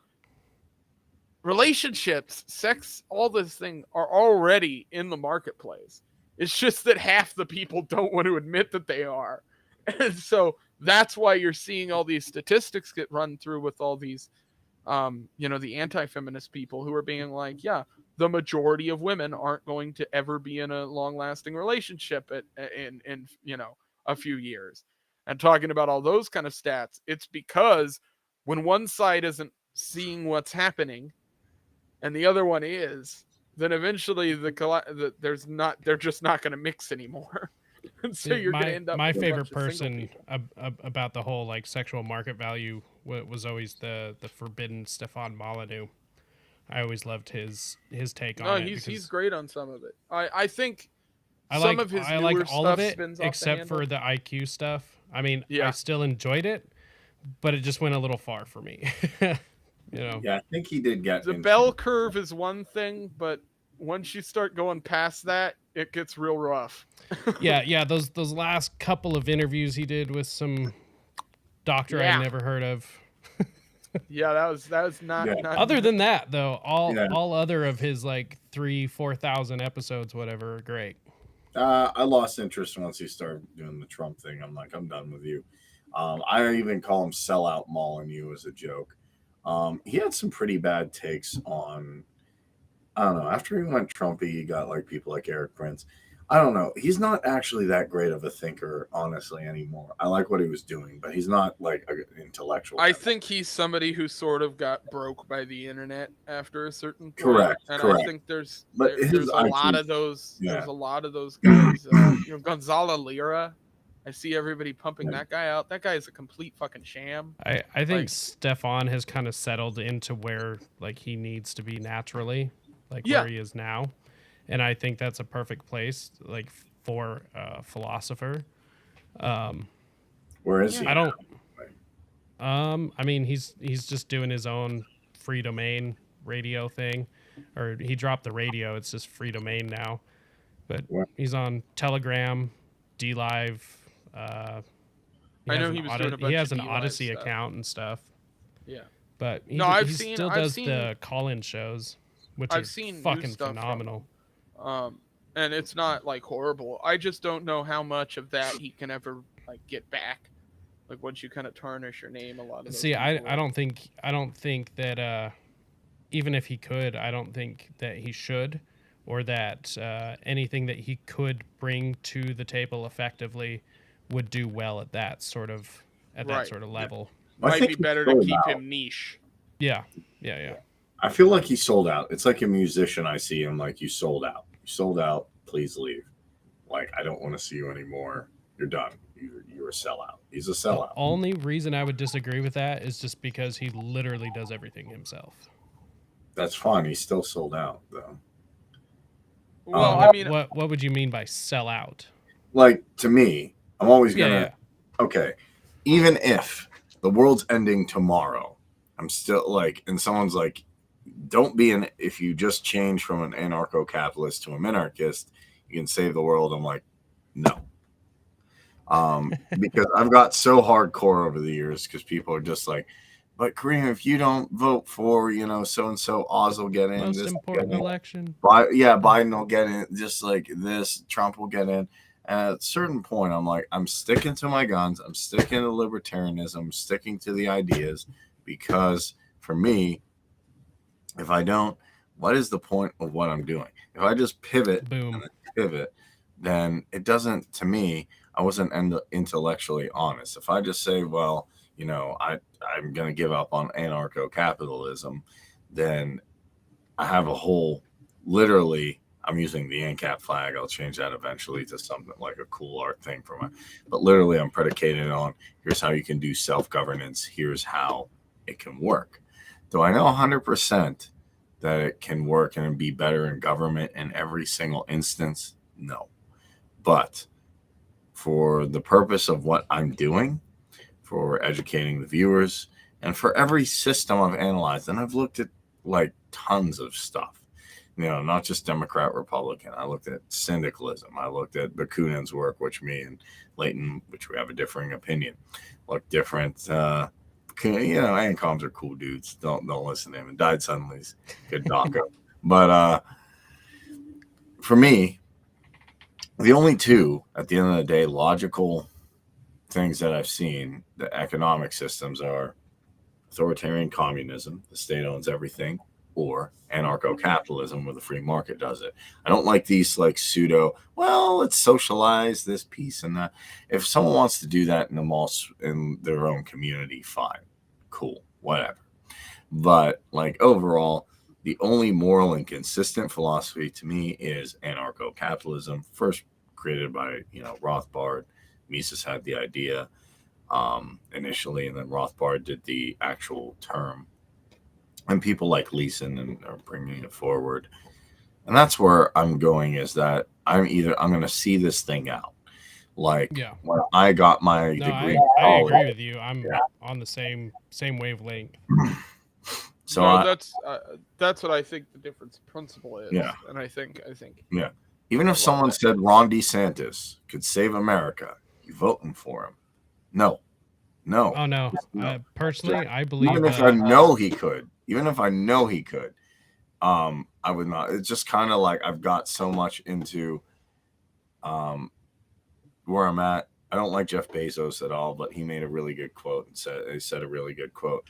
relationships, sex, all this thing are already in the marketplace. It's just that half the people don't want to admit that they are. And so that's why you're seeing all these statistics get run through with all these, the anti-feminist people who are being like, yeah, the majority of women aren't going to ever be in a long-lasting relationship in a few years. And talking about all those kind of stats, it's because when one side isn't seeing what's happening and the other one is, then eventually they're just not going to mix anymore. So you're going to end up my with a favorite bunch of single person people. about the whole like sexual market value was always the forbidden Stefan Molyneux. I always loved his take on it. He's great on some of it. I think I some like of his I newer like all stuff of it spins off the except for handle. the IQ stuff. I mean, Yeah. I still enjoyed it, but it just went a little far for me. You know. Yeah, I think he did get The bell curve is one thing, but once you start going past that, it gets real rough. Yeah. Those last couple of interviews he did with some doctor I'd never heard of. Yeah, that was not. Other than that, though, all other of his like 3,000-4,000 episodes, whatever, are great. I lost interest once he started doing the Trump thing. I'm like, I'm done with you. I even call him sellout Molyneux as a joke. He had some pretty bad takes on, I don't know, after he went Trumpy, he got like people like Eric Prince. I don't know. He's not actually that great of a thinker, honestly, anymore. I like what he was doing, but he's not like an intellectual. I think he's somebody who sort of got broke by the internet after a certain point. Correct. I think there's a lot of those. Yeah. There's a lot of those guys. Gonzalo Lira. I see everybody pumping that guy out. That guy is a complete fucking sham. I think Stefan has kind of settled into where like he needs to be naturally, like where he is now. And I think that's a perfect place, like for a philosopher. Where is he? I don't. I mean, he's just doing his own free domain radio thing, or he dropped the radio. It's just free domain now. But he's on Telegram, DLive. I know he was doing a bunch he has of an Odyssey account and stuff. Yeah. But he still does the call-in shows, which are fucking phenomenal. And it's not like horrible. I just don't know how much of that he can ever like get back. Like once you kind of tarnish your name, a lot of. See, I don't think that even if he could, I don't think that he should, or that anything that he could bring to the table effectively would do well at that sort of level. Might be better to keep him niche. Yeah. I feel like he sold out. It's like a musician. I see him like, you sold out. You sold out. Please leave. Like, I don't want to see you anymore. You're done. You're a sellout. He's a sellout. The only reason I would disagree with that is just because he literally does everything himself. That's fine. He's still sold out, though. Well, I mean, what would you mean by sell out? Like, to me, I'm always gonna. Okay, even if the world's ending tomorrow, I'm still like, and someone's like, don't be if you just change from an anarcho-capitalist to a minarchist, you can save the world. I'm like, no. Because I've got so hardcore over the years because people are just like, but Kareem, if you don't vote for, so-and-so, Oz will get in. Most important election. Biden will get in. Just like this, Trump will get in. And at a certain point, I'm like, I'm sticking to my guns. I'm sticking to libertarianism. I'm sticking to the ideas because for me, if I don't, what is the point of what I'm doing? If I just pivot, then it doesn't, to me, I wasn't intellectually honest. If I just say, well, I'm going to give up on anarcho-capitalism, then I have a whole, literally, I'm using the ANCAP flag. I'll change that eventually to something like a cool art thing but literally I'm predicated on, here's how you can do self-governance. Here's how it can work. Do I know 100% that it can work and be better in government in every single instance? No. But for the purpose of what I'm doing, for educating the viewers, and for every system I've analyzed, and I've looked at like tons of stuff, not just Democrat, Republican. I looked at syndicalism. I looked at Bakunin's work, which me and Leighton, which we have a differing opinion, look different. ANCOMs are cool dudes. Don't listen to him. And Died Suddenly is good doco. But for me, the only two, at the end of the day, logical things that I've seen, the economic systems are authoritarian communism, the state owns everything, or anarcho-capitalism where the free market does it. I don't like these like pseudo, well, let's socialize this piece and that. If someone wants to do that in their own community, fine, cool, whatever. But like overall, the only moral and consistent philosophy to me is anarcho-capitalism. First created by, Rothbard. Mises had the idea initially, and then Rothbard did the actual term. And people like Leeson are bringing it forward. And that's where I'm going, is that I'm going to see this thing out. Like when I got my degree. I agree with you. I'm on the same wavelength. So no, that's what I think the difference in principle is. Yeah. And I think even if someone said Ron DeSantis could save America, you voting for him? No. Oh no. Personally, I believe even if I know he could, I would not. It's just kind of like I've got so much into where I'm at. I don't like Jeff Bezos at all, but he made a really good quote and said a really good quote.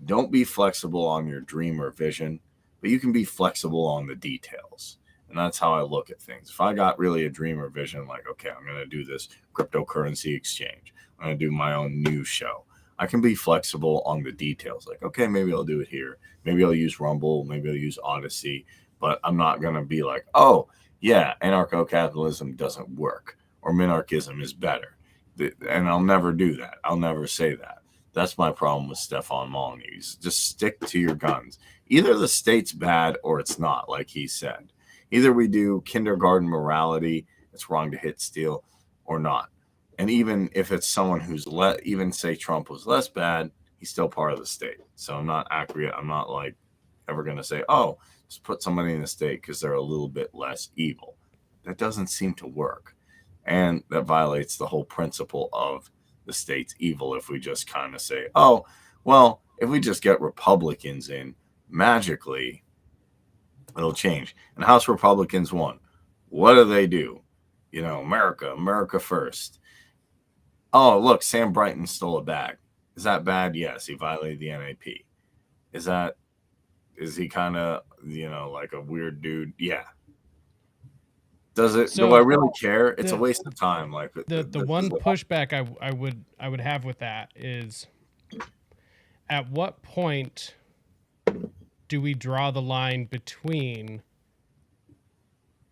Don't be flexible on your dream or vision, but you can be flexible on the details. And that's how I look at things. If I got really a dream or vision, like, okay, I'm going to do this cryptocurrency exchange, I'm going to do my own news show, I can be flexible on the details. Like, okay, maybe I'll do it here. Maybe I'll use Rumble. Maybe I'll use Odyssey. But I'm not going to be like, oh, yeah, anarcho-capitalism doesn't work or minarchism is better. And I'll never do that. I'll never say that. That's my problem with Stefan Molyneux. Just stick to your guns. Either the state's bad or it's not, like he said. Either we do kindergarten morality, it's wrong to hit, steal, or not. And even if it's someone who's even say Trump was less bad, he's still part of the state. So I'm not accurate. I'm not like ever going to say, oh, just put somebody in the state because they're a little bit less evil. That doesn't seem to work. And that violates the whole principle of the state's evil if we just kind of say, oh, well, if we just get Republicans in, magically, it'll change. And House Republicans won. What do? America first. Oh, look, Sam Brighton stole a bag. Is that bad? Yes, he violated the NAP. Is he kind of, like a weird dude? Yeah. Do I really care? It's a waste of time. Like the one pushback I would have with that is, at what point do we draw the line between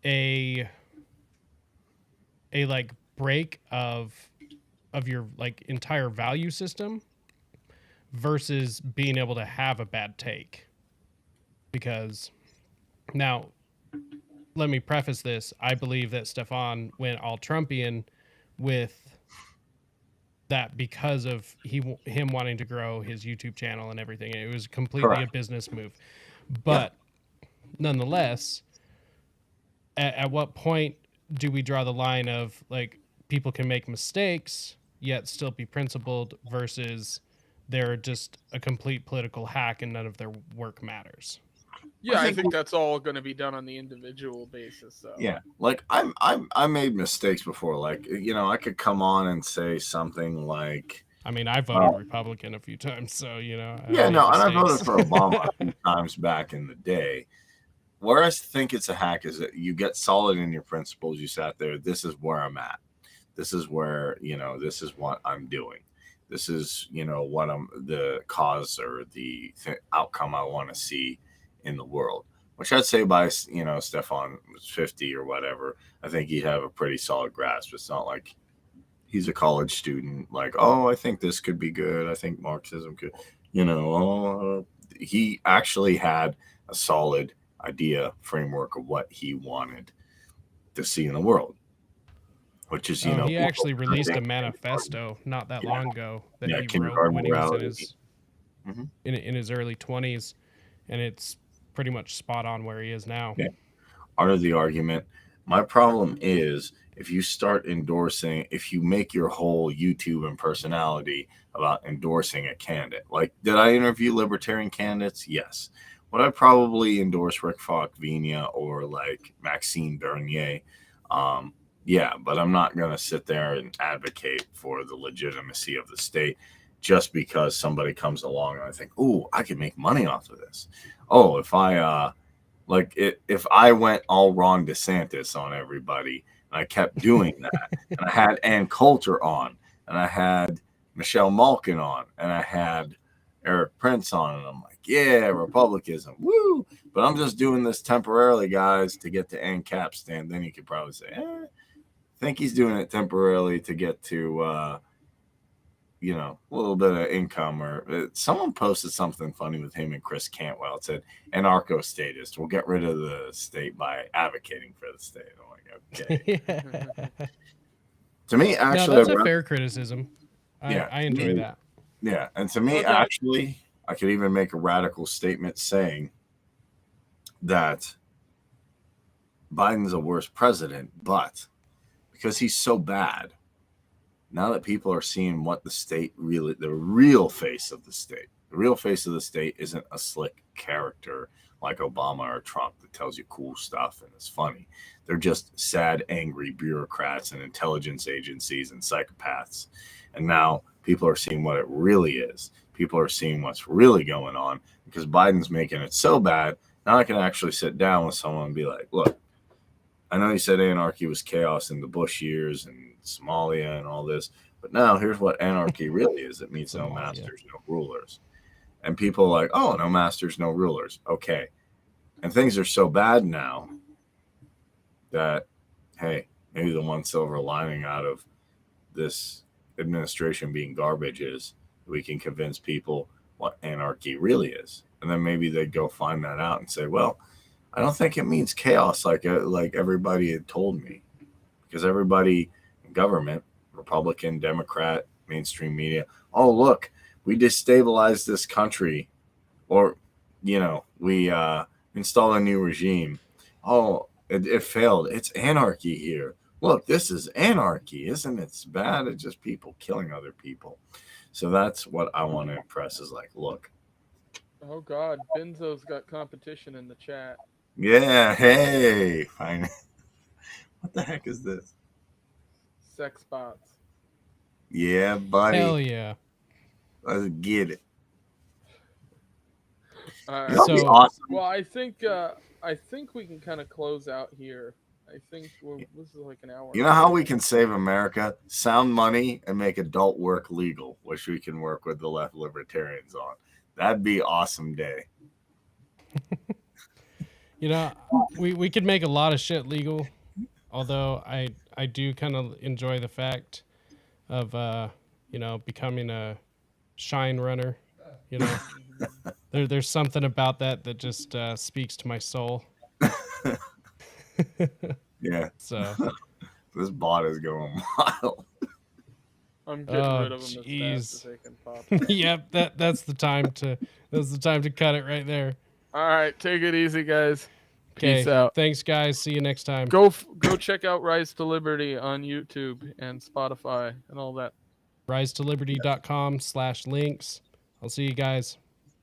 a like break of your like entire value system versus being able to have a bad take? Because now, let me preface this. I believe that Stefan went all Trumpian with that because of him wanting to grow his YouTube channel and everything. It was completely a business move. But nonetheless, at what point do we draw the line of like people can make mistakes yet still be principled versus they're just a complete political hack and none of their work matters? Yeah, I think that's all going to be done on the individual basis. So. Yeah, like I made mistakes before. Like, I could come on and say something like, I mean, I voted Republican a few times, so and I voted for Obama a few times back in the day. Where I think it's a hack is that you get solid in your principles. You sat there. This is where I'm at. This is where this is what I'm doing. This is what the cause or the outcome I want to see in the world, which I'd say by Stefan was 50 or whatever, I think he'd have a pretty solid grasp. It's not like he's a college student like, oh, I think this could be good, I think Marxism could, he actually had a solid idea framework of what he wanted to see in the world, which is he actually released a manifesto not that long ago that he wrote when he was in his early 20s, and it's pretty much spot on where he is now. Yeah. Art of the argument. My problem is if you start endorsing, if you make your whole YouTube and personality about endorsing a candidate, like, did I interview libertarian candidates? Yes. Would I probably endorse Rick Falkvenia or like Maxime Bernier? Yeah, but I'm not going to sit there and advocate for the legitimacy of the state just because somebody comes along and I think, oh, I could make money off of this. Oh, if I if I went all Ron DeSantis on everybody and I kept doing that, and I had Ann Coulter on, and I had Michelle Malkin on, and I had Eric Prince on, and I'm like, yeah, Republicanism, woo! But I'm just doing this temporarily, guys, to get to ANCAP stand. Then you could probably say, think he's doing it temporarily to get to, you know, a little bit of income. Or someone posted something funny with him and Chris Cantwell. It said, anarcho-statist will get rid of the state by advocating for the state. I'm like, okay. Yeah. To me, actually, no, that's a fair criticism. I enjoy that. Yeah, and to me, actually, I could even make a radical statement saying that Biden's a worse president, but because he's so bad, now that people are seeing what the state really, the real face of the state isn't a slick character like Obama or Trump that tells you cool stuff and is funny. They're just sad, angry bureaucrats and intelligence agencies and psychopaths. And now people are seeing what it really is. People are seeing what's really going on because Biden's making it so bad. Now I can actually sit down with someone and be like, look, I know you said anarchy was chaos in the Bush years and Somalia and all this, but now here's what anarchy really is. It means no masters, no rulers. And people are like, oh, no masters, no rulers. Okay. And things are so bad now that, hey, maybe the one silver lining out of this administration being garbage is we can convince people what anarchy really is. And then maybe they'd go find that out and say, well, I don't think it means chaos like everybody had told me. Because everybody in government, Republican, Democrat, mainstream media, oh, look, we destabilized this country, or, you know, we install a new regime. Oh, it failed. It's anarchy here. Look, this is anarchy. Isn't it? It's bad. It's just people killing other people. So that's what I want to impress is like, look. Oh, God. Benzo's got competition in the chat. Yeah. Hey. Fine. What the heck is this? Sex bots. Yeah, buddy. Hell yeah. Let's get it. So, awesome. Well, I think we can kind of close out here. I think this is like an hour. You know how we can save America? Sound money and make adult work legal, which we can work with the left libertarians on. That'd be awesome day. You know, we could make a lot of shit legal, although I do kind of enjoy the fact of you know, becoming a shine runner. You know, there's something about that just speaks to my soul. Yeah. So this bot is going wild. I'm getting rid of them as fast as they can pop. Yep, that's the time to cut it right there. All right, take it easy, guys. Peace out. Thanks, guys. See you next time. Go check out Rise to Liberty on YouTube and Spotify and all that. RiseToLiberty.com/links. I'll see you guys.